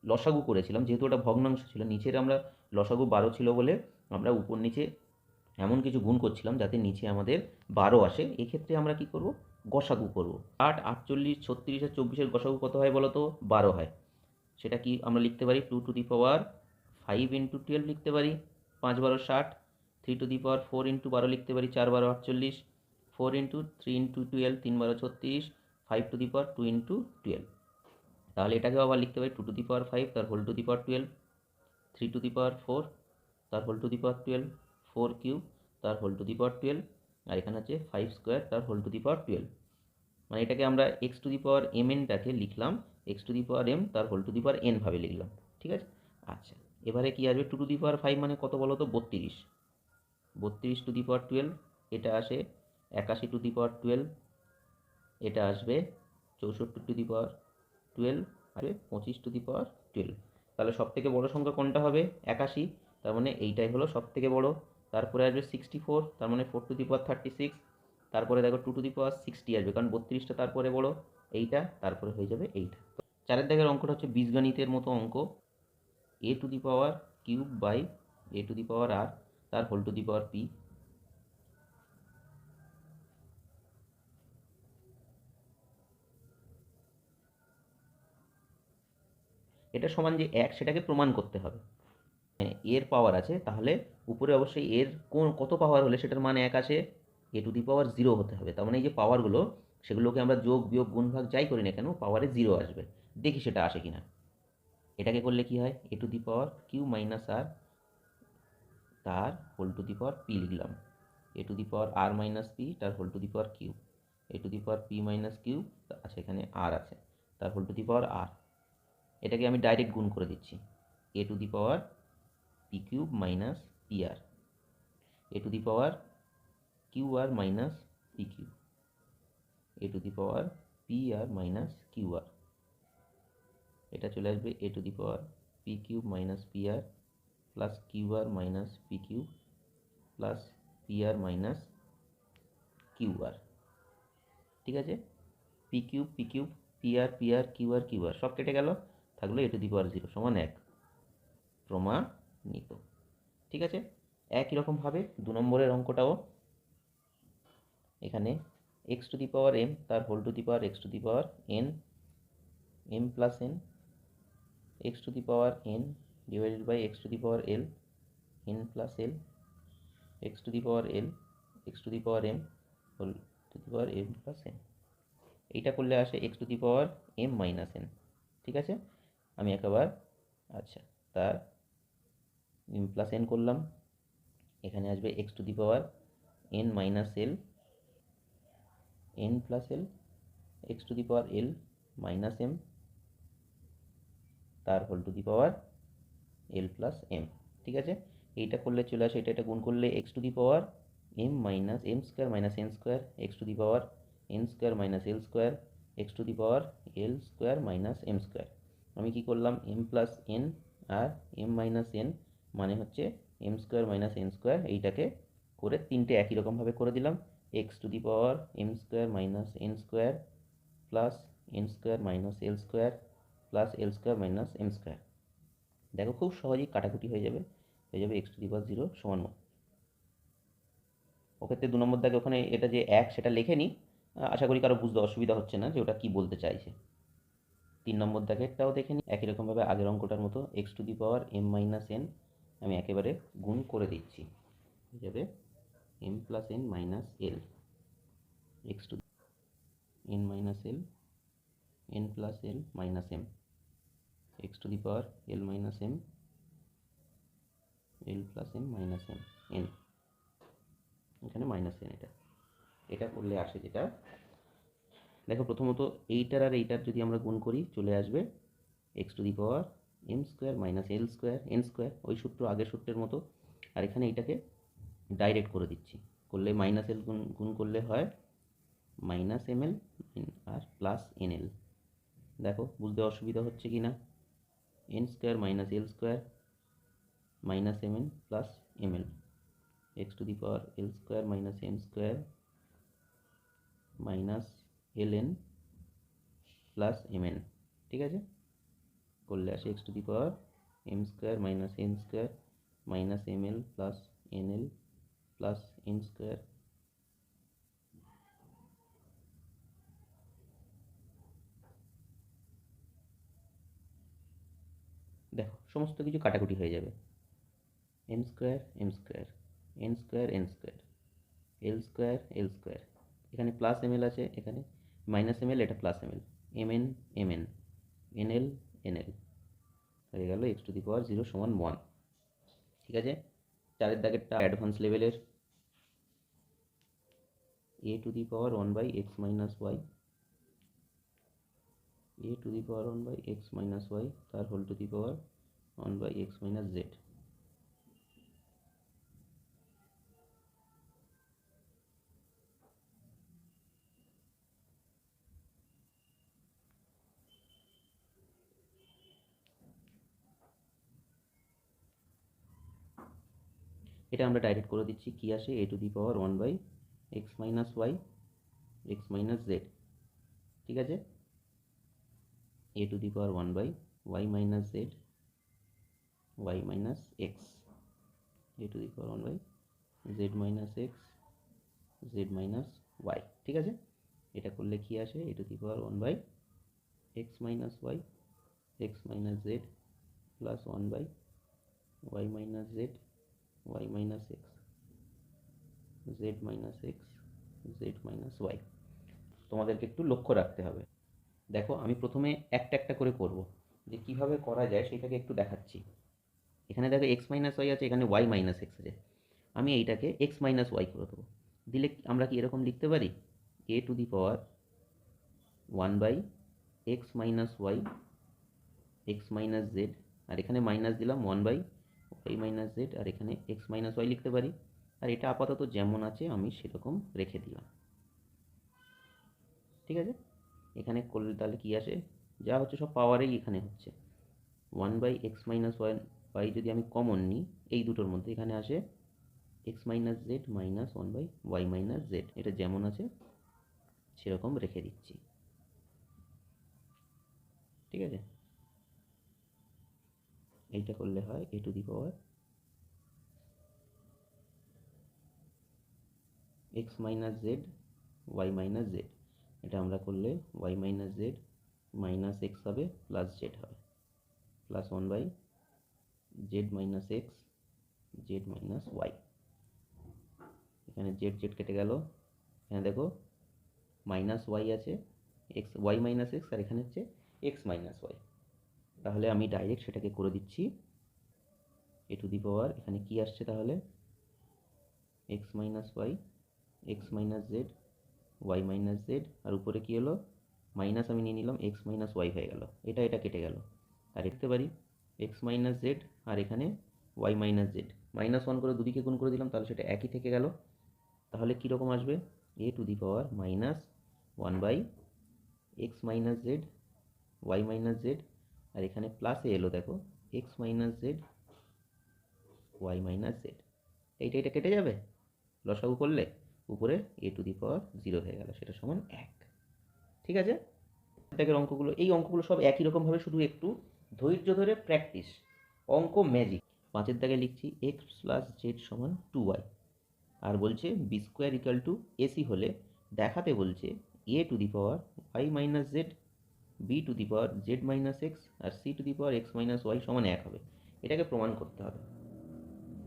লসাগু করেছিলাম, যেহেতু ওটা ভগ্নাংশ ছিল, নিচের আমরা লসাগু 12 ছিল বলে আমরা উপর নিচে এমন কিছু গুণ করছিলাম যাতে নিচে আমাদের 12 আসে। এক্ষেত্রে আমরা কি করব, গসাগু করব। 8, 48, 36 আর 24-এর গসাগু কত হয় বলো তো? 12 হয়। সেটা কি আমরা লিখতে পারি 2 টু দি পাওয়ার 5 ইন্টু 12 লিখতে পারি, 5 12 60। 3 টু দি পাওয়ার 4 ইন্টু 12 লিখতে পারি, 4 12 48। 4 into 3 into 12, 3 12 36। 5 to the power 2 into 12। তাহলে এটাকেও আবার লিখতে পারি 2 টু দি পাওয়ার 5 তার whole to the power 12, 3 to the power 4 তার whole to the power 12, 4 cube তার হোল টু দি পাওয়ার 12, আর এখানে আছে 5 স্কোয়ার তার হোল টু দি পাওয়ার 12। মানে এটাকে আমরা x to the power m এনটাকে লিখলাম x to the power m তার whole to the power n ভাবে লিখলাম, ঠিক আছে। আচ্ছা, এবারে কি আসবে 2 টু দি পাওয়ার 5 মানে কত বলো তো? 32, 32 টু দি পাওয়ার 12, এটা আসে 81 টু দি পাওয়ার 12, এটা আসবে 64 টু দি পাওয়ার 12, আসবে 25 টু দি পাওয়ার 12। তাহলে সব থেকে বড় সংখ্যা কোনটা হবে? 81, তার মানে এইটাই হলো সব থেকে বড়। তারপরে আসবে 64, তার মানে 4 টু দি পাওয়ার 36। তারপরে দেখো 2 টু দি পাওয়ার 60 আসবে, কারণ 32টা তারপরে বড়, এইটা তারপরে হয়ে যাবে এইটা। চারের দাগের অঙ্কটা হচ্ছে বীজগণিতের মতো অঙ্ক। A to the power cube by a to the power r তার whole to the power p. এটা সমান যে 1 সেটাকে প্রমাণ করতে হবে। এর পাওয়ার আছে, তাহলে উপরে অবশ্যই এর কত পাওয়ার হলে সেটার মান 1 আসে? এ টু দি পাওয়ার 0 হতে হবে। তার মানে এই যে পাওয়ারগুলো, সেগুলোকে আমরা যোগ বিয়োগ গুণ ভাগ যাই করি না কেন, পাওয়ারে 0 আসবে। দেখি সেটা আসে কিনা। এটাকে করলে কি হয়? A to the power q minus r তার whole to the power p লিখলাম, a to the power r minus p তার whole to the power q, a to the power p minus q, আচ্ছা এখানে আর আছে, তার whole to the power আর। এটাকে আমি direct গুণ করে দিচ্ছি, a to the power p cube minus p r, a to the power q r minus p q, a to the power p r minus q r. এটা চলে আসবে a to the power p cube minus p r plus q r minus p cube plus p r minus q r, ঠিক আছে। P cube p r q r সব কেটে গেল, থাকলো এ to the power 0 সমান 1, প্রমাণিত। ঠিক আছে। একই রকমভাবে 2 নম্বরের অঙ্কটাও, এখানে x to the power m তার whole to the power x to the power n, m plus n, x to the power n divided by x to the power l, n plus l, x to the power l, x to the power m whole to the power m plus n. এইটা করলে আসে x to the power m minus n, ঠিক আছে। আমি একবার, আচ্ছা, তার M plus N করলাম, এখানে আসবে x to the power n minus l, n plus l, x to the power l minus m তার whole to the power l plus m, ঠিক আছে। এইটা করলে চলে আসে, এটা গুণ করলে x to the power m minus m square minus n square, x to the power n square minus l square, x to the power l square minus m square. আমি কি করলাম, এম প্লাস এন আর m minus n মানে হচ্ছে m square minus n square, এইটাকে করে তিনটে একই রকমভাবে করে দিলাম। X to the power m square minus n square plus n square minus l square plus l square minus m square. দেখো খুব সহজেই কাটাকুটি হয়ে যাবে এক্স টু দি পাওয়ার 0 সমান 1। ওক্ষেত্রে 2 নম্বর দাগে ওখানে এটা যে 1 সেটা লেখে নি, আশা করি কারো বুঝতে অসুবিধা হচ্ছে না যে ওটা কি বলতে চাইছে। 3 নম্বর দাগেরটাও দেখে নিই, একই রকমভাবে আগের অঙ্কটার মতো x to the power m minus n আমি একেবারে গুণ করে দিচ্ছি, হয়ে যাবে m plus n minus l, x to n minus l, n plus l minus m, x to the power l minus m, l plus m minus m, n, এখানে minus n. এটা করলে আসে যেটা, দেখো প্রথমত এইটার আর এইটার যদি আমরা গুণ করি চলে আসবে x to the power m square minus l square n square, ওই সূত্র আগের সূত্রের মতো। আর এখানে এইটাকে ডাইরেক্ট করে দিচ্ছি, করলে মাইনাস এল গুণ করলে হয় মাইনাস এম এল আর প্লাস এন এল। দেখো বুঝতে অসুবিধা হচ্ছে কি না, n square minus l square minus m n plus m l, x to the power l square minus m square minus l n plus m n. ঠিক আছে, করলে আসে x to the power m square minus n square minus m l plus n l plus n square. দেখো সমস্ত কিছু কাটাকুটি হয়ে যাবে, m square m square, n square n square, l square l square, এখানে প্লাস এম এল আছে, এখানে minus m l, এটা plus m l, m n m n, n l n l, হয়ে গেল এক্স টু দি পাওয়ার 0 সমান 1। ঠিক আছে, চারের দাগেরটা অ্যাডভান্স লেভেলের, a to the power 1 by x minus y, a to the power 1 by x minus y তার whole to the power 1 by x minus z. এটা আমরা ডাইরেক্ট করে দিচ্ছি, কি আসে a to the power 1 by x minus y x minus z. ঠিক আছে, a to the power 1 by y minus z y minus x, a to the power 1 by z minus x z minus y. ঠিক আছে, এটা করলে কি আসে a to the power 1 by x minus y x minus z plus 1 by y minus z y minus x z minus x z minus y. তোমাদেরকে একটু লক্ষ্য রাখতে হবে। দেখো আমি প্রথমে একটা একটা করে করব, যে কীভাবে করা যায় সেটাকে একটু দেখাচ্ছি। এখানে দেখো এক্স মাইনাস ওয়াই আছে, এখানে ওয়াই মাইনাস এক্স আছে, আমি এইটাকে এক্স মাইনাস ওয়াই করে দেবো। দিলে আমরা কি এরকম লিখতে পারি, a to the power 1 by x minus y x minus z, আর এখানে মাইনাস দিলাম 1 বাই ওয়াই মাইনাস জেড, আর এখানে এক্স মাইনাস ওয়াই লিখতে পারি। আর এটা আপাতত যেমন আছে আমি সেরকম রেখে দিলাম। ঠিক আছে, এখানে করলে তাহলে কি আসে, যা হচ্ছে সব পাওয়ারেই এখানে হচ্ছে 1 বাই এক্স মাইনাস ওয়াই যদি আমি কমন নিই এই দুটোর মধ্যে, এখানে আসে x minus z minus 1 by y minus z, এটা যেমন আছে সেরকম রেখে দিচ্ছি। ঠিক আছে, এইটা করলে হয় a to the power x minus z y minus z, এটা আমরা করলে y minus z minus x হবে প্লাস জেড হবে plus 1 by z minus x z minus y. এখানে জেড জেড কেটে গেল, এখানে দেখো মাইনাস ওয়াই আছে, এক্স ওয়াই মাইনাস এক্স, আর এখানে হচ্ছে এক্স মাইনাস ওয়াই। তাহলে আমি ডাইরেক্ট সেটাকে করে দিচ্ছি, এ টু দি পাওয়ার এখানে কি আসছে তাহলে x minus y x minus z y minus z, আর উপরে কী হলো মাইনাস আমি নিয়ে নিলাম, এক্স মাইনাস ওয়াই হয়ে গেল, এটা এটা কেটে গেল। আর লিখতে পারি এক্স মাইনাস জেড আর এখানে ওয়াই মাইনাস জেড, -1 করে দুদিকে গুণ করে দিলাম, তাহলে সেটা একই থেকে গেল। তাহলে কীরকম আসবে, a to the power -1 by x minus z y minus z, আর এখানে প্লাসে এলো দেখো x minus z y minus z, এইটা এটা কেটে যাবে, লসাগু করলে উপরে এ টু দি পাওয়ার 0 হয়ে গেল, সেটা সমান 1। ঠিক আছে, এটাকে অঙ্কগুলো এই অঙ্কগুলো সব একই রকমভাবে, শুধু একটু ধৈর্য ধরে প্র্যাকটিস, অঙ্ক ম্যাজিক। 5-এর দাগে লিখছি এক্স প্লাস জেড সমান 2y, আর বলছে b square equal to a c হলে দেখাতে বলছে a to the power y minus z b to the power z minus x আর c to the power x minus y সমান 1 হবে। এটাকে প্রমাণ করতে হবে,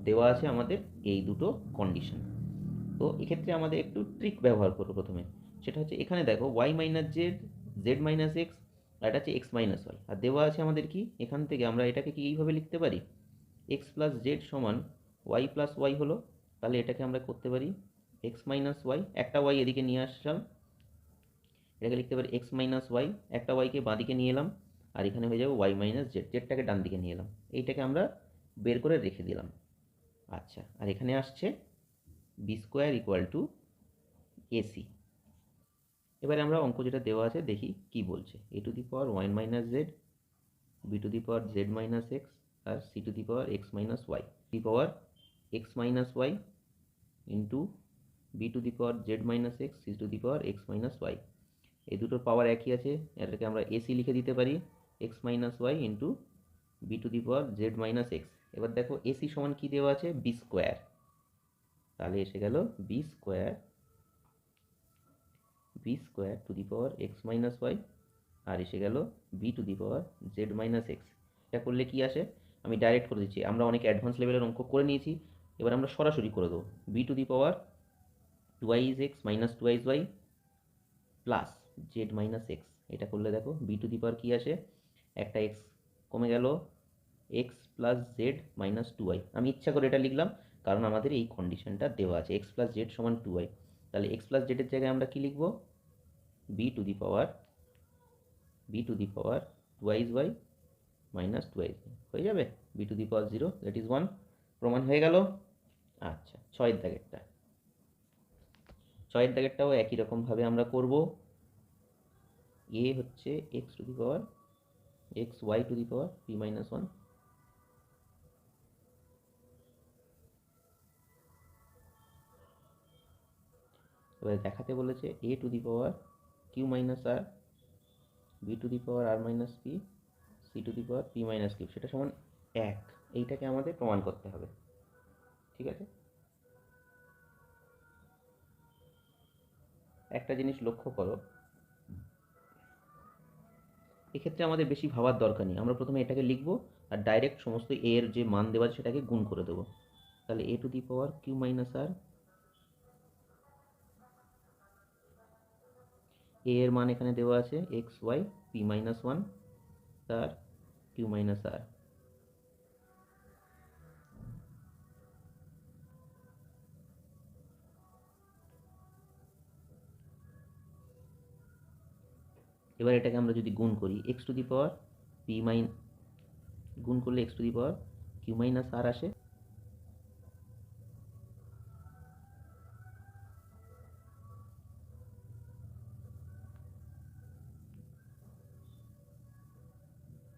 দেওয়া আছে আমাদের এই দুটো কন্ডিশন। তো এক্ষেত্রে আমাদের একটু ট্রিক ব্যবহার করবো প্রথমে, সেটা হচ্ছে এখানে দেখো y minus z z minus x, আর এটা হচ্ছে এক্স মাইনাস ওয়াই, আর দেওয়া আছে আমাদের কি, এখান থেকে আমরা এটাকে কি এইভাবে লিখতে পারি এক্স প্লাস জেড সমান ওয়াই প্লাস ওয়াই হলো, তাহলে এটাকে আমরা করতে পারি এক্স মাইনাস ওয়াই, একটা ওয়াই এদিকে নিয়ে আসলাম, এটাকে লিখতে পারি এক্স মাইনাস ওয়াই, একটা ওয়াইকে বাঁদিকে নিয়ে এলাম, আর এখানে হয়ে যাবে ওয়াই মাইনাস জেড, জেডটাকে ডান দিকে নিয়ে এলাম, এইটাকে আমরা বের করে রেখে দিলাম। আচ্ছা, আর এখানে আসছে b square equal to a c. এবারে আমরা অঙ্ক যেটা দেওয়া আছে দেখি কি বলছে, a to the power y minus z b to the power z minus x আর c to the power x minus y the power x minus y into b to the power z minus x c to the power x minus y. এই দুটোর পাওয়ার একই আছে, এটাকে আমরা AC লিখে দিতে পারি x minus y into b to the power z minus x. এবার দেখো এসি সমান কী দেওয়া আছে, বি স্কোয়ার, তাহলে এসে গেল b square to the power x minus y আর এসে গেল b to the power z minus x. এটা করলে কি আসে, আমি ডাইরেক্ট করে দিচ্ছি, আমরা অনেক অ্যাডভান্স লেভেলের অঙ্ক করে নিয়েছি, এবার আমরা সরাসরি করে দেবো। B to the power twice x minus twice y plus z minus x. এটা করলে দেখো বি টু দি পাওয়ার কী আসে, একটা এক্স কমে গেল, x plus z minus two y. আমি ইচ্ছা করে এটা লিখলাম কারণ আমাদের এই কন্ডিশনটা দেওয়া আছে এক্স প্লাস জেড সমান টু ওয়াই। তাহলে এক্স প্লাস জেডের জায়গায় আমরা কী লিখব, b to the power twice y minus twice হয়ে যাবে, b to the power zero, that is one. প্রমাণ হয়ে গেল। আচ্ছা, ছয়ের দাগেরটাও একই রকমভাবে আমরা করব। এ হচ্ছে x to the power x y to the power p minus one, এবার দেখাতে বলেছে a to the power q minus r b to the power r minus p c to the power p minus q, সেটা সমান এক। এইটাকে আমাদের প্রমাণ করতে হবে, ঠিক আছে। একটা জিনিস লক্ষ্য করো, এক্ষেত্রে আমাদের বেশি ভাবার দরকার নেই, আমরা প্রথমে এটাকে লিখব আর ডাইরেক্ট সমস্ত এ এর যে মান দেওয়া আছে সেটাকে গুণ করে দেবো। তাহলে a to the power q minus r, a এর মান এখানে দেওয়া আছে x y p minus one তার কিউ মাইনাস আর, এবার এটাকে আমরা যদি গুণ করি x to the power p minus গুণ করলে x to the power q minus r আসে,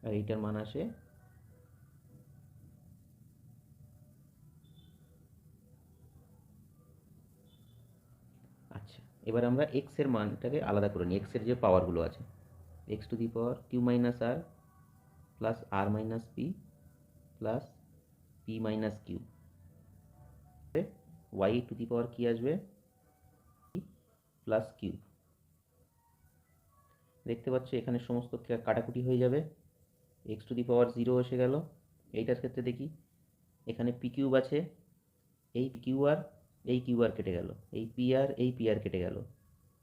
আর এইটার মান আসে আচ্ছা। এবার আমরা এক্স এর মানটাকে আলাদা করে নিই, এক্স এর যে পাওয়ারগুলো আছে x to the power q minus r plus r minus p plus p minus q, y to the power কি আসবে প্লাস কিউ। দেখতে পাচ্ছ এখানে সমস্ত কাটাকুটি হয়ে যাবে, x to the power zero এসে গেল। এইটার ক্ষেত্রে দেখি এখানে পি কিউব আছে, এই কিউ আর এই কিউ আর কেটে গেল, এই পি আর কেটে গেল।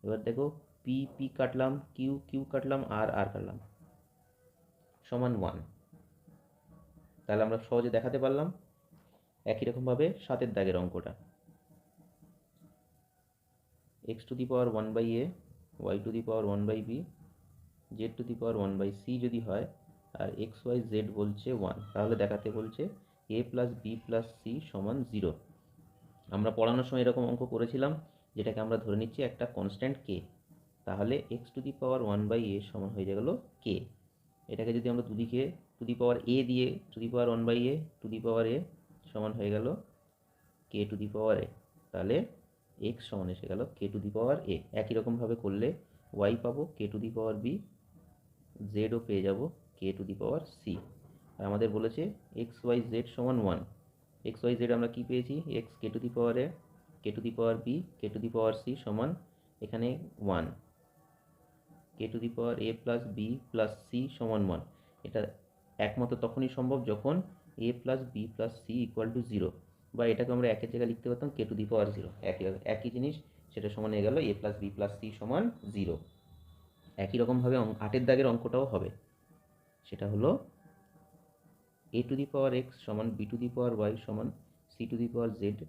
এবার দেখো পি পি কাটলাম, কিউ কিউ কাটলাম, আর আর কাটলাম, সমান ওয়ান। তাহলে আমরা সহজে দেখাতে পারলাম। একই রকমভাবে সাতের দাগের অঙ্কটা, x to the power one by a y to the power one by b z to the power one by c যদি হয় আর এক্স ওয়াই জেড বলছে ওয়ান, তাহলে দেখাতে বলছে a plus b plus c সমান জিরো। আমরা পড়ানোর সময় এরকম অঙ্ক করেছিলাম, যেটাকে আমরা ধরে নিচ্ছি একটা কনস্ট্যান্ট কে, তাহলে x to the power one by a সমান হয়ে গেল কে। এটাকে যদি আমরা দুদিকে টু দি পাওয়ার এ দিয়ে to the power one by a to the power a সমান হয়ে গেল কে টু দি পাওয়ার এ, তাহলে এক্স সমান এসে গেল কে টু দি পাওয়ার এ। একই রকমভাবে করলে ওয়াই পাবো কে টু দি পাওয়ার বি, জেডও পেয়ে যাব কে টু দি পাওয়ার সি। আর আমাদের বলেছে এক্স ওয়াই জেড সমান ওয়ান, এক্স ওয়াই জেড আমরা কি পেয়েছি x k to the power a k to the power b k to the power c সমান এখানে one, k to the power a plus b plus c সমান one. এটা একমাত্র তখনই সম্ভব যখন a plus b plus c equal to zero, বা এটাকে আমরা একের জায়গায় লিখতে পারতাম কে টু দি পাওয়ার জিরো, একই জিনিস, সেটা সমান হয়ে গেল a plus b plus c সমান জিরো। একই রকমভাবে আটের দাগের অঙ্কটাও হবে, সেটা হলো a to the power x সমান b to the power y সমান c to the power z,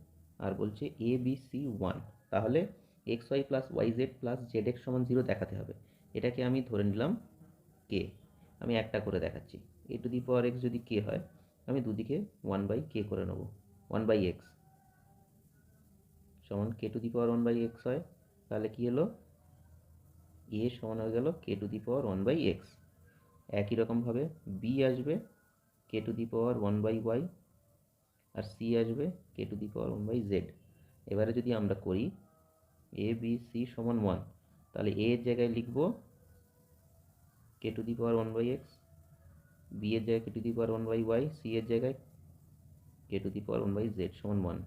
আর বলছে এ বি সি ওয়ান, তাহলে x y plus y z plus z x সমান জিরো দেখাতে হবে। এটাকে আমি ধরে নিলাম কে, আমি একটা করে দেখাচ্ছি। এ টু দি পাওয়ার এক্স যদি কে হয় আমি দুদিকে ওয়ান বাই কে করে নেব, ওয়ান বাই এক্স সমান k to the power one by x হয়, তাহলে কী হলো এ সমান হয়ে গেল k to the power one by x. একই রকমভাবে বি আসবে কে কে to the power 1/y, R C আসবে কে টু দি পাওয়ার 1/z। এবারে যদি আমরা করি এ বি সি সমান 1, তাহলে এ এর জায়গায় লিখব কে to the power 1/x, B এর জায়গায় কে to the power 1/y, C এর জায়গায় কে টু দি পাওয়ার 1/z সমান 1।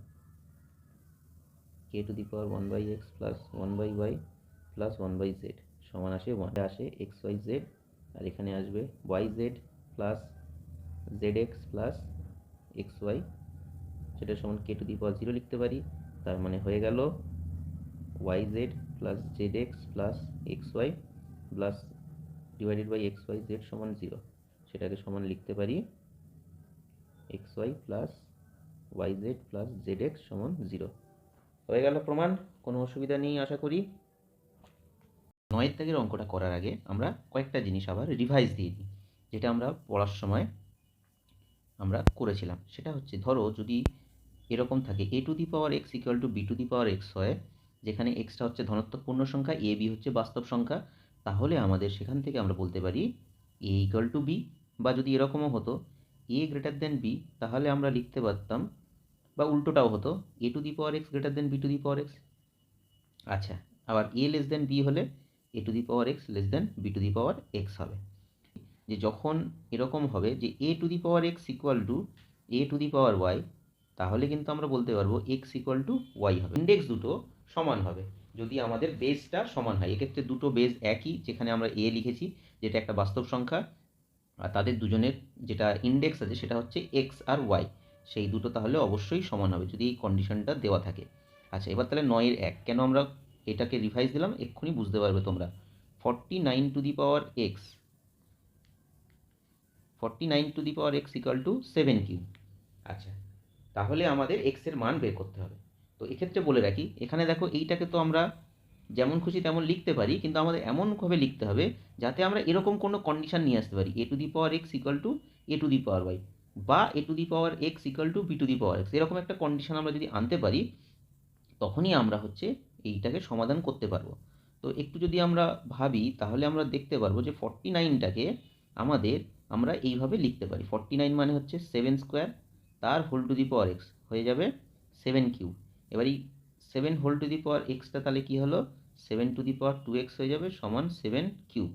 K to the power 1/x plus 1/y plus 1/z সমান আসে 1, আসে xyz, আর এখানে আসবে yz plus zx plus xy, সেটা সমান কে টু দি পাওয়ার 0 লিখতে পারি। তার মানে হয়ে গেল yz plus zx plus xy plus divided by xyz সমান 0, সেটাকে সমান লিখতে পারি xy plus yz plus zx সমান 0। হয়ে গেল প্রমাণ, কোনো অসুবিধা নেই আশা করি। 9 দাগের অঙ্কটা করার আগে আমরা কয়েকটা জিনিস আবার রিভাইজ দিয়ে দিই, যেটা আমরা পড়ার সময় আমরা করেছিলাম। সেটা হচ্ছে, ধরো যদি এরকম থাকে a to the power x equal to b to the power x হয়, যেখানে এক্সটা হচ্ছে ধনাত্মক পূর্ণ সংখ্যা, এ বি হচ্ছে বাস্তব সংখ্যা, তাহলে আমাদের সেখান থেকে আমরা বলতে পারি এ ইকুয়াল টু বি। বা যদি এরকমও হতো এ গ্রেটার দেন বি, তাহলে আমরা লিখতে পারতাম, বা উল্টোটাও হতো a to the power x greater than b to the power x. আচ্ছা, আবার এ লেস দেন বি হলে a to the power x less than b to the power x হবে। যে যখন এরকম হবে যে a to the power x equal to a to the power y, তাহলে কিন্তু আমরা বলতে পারবো এক্স ইকুয়াল টু ওয়াই হবে। ইন্ডেক্স দুটো সমান হবে যদি আমাদের বেসটা সমান হয়। এক্ষেত্রে দুটো বেস একই, যেখানে আমরা এ লিখেছি যেটা একটা বাস্তব সংখ্যা, আর তাদের দুজনের যেটা ইন্ডেক্স আছে সেটা হচ্ছে এক্স আর ওয়াই, সেই দুটো তাহলে অবশ্যই সমান হবে যদি এই কন্ডিশনটা দেওয়া থাকে। আচ্ছা, এবার তাহলে 9-এর 1 কেন আমরা এটাকে রিভাইজ দিলাম এক্ষুনি বুঝতে পারবে তোমরা। 49 to the power x, 49 to the power x equal two 7 cube. আচ্ছা, তাহলে আমাদের এক্স এর মান বের করতে হবে। তো এক্ষেত্রে বলে রাখি, এখানে দেখো এইটাকে তো আমরা যেমন খুশি তেমন লিখতে পারি, কিন্তু আমাদের এমনভাবে লিখতে হবে যাতে আমরা এরকম কোনো কন্ডিশন নিয়ে আসতে পারি, a to the power x equal to a to the power y, বা a to the power x equal to b to the power x. এরকম একটা কন্ডিশন আমরা যদি আনতে পারি, তখনই আমরা হচ্ছে এইটাকে সমাধান করতে পারবো। তো একটু যদি আমরা ভাবি, তাহলে আমরা দেখতে পারবো যে 49টাকে আমরা এইভাবে লিখতে পারি। 49 মানে হচ্ছে 7 স্কোয়ার, তার whole to the power x হয়ে যাবে 7 কিউব। এবার এই 7 হোল টু দি পাওয়ার এক্সটা তাহলে কী হলো, 7 টু দি পাওয়ার 2x হয়ে যাবে সমান 7 কিউব।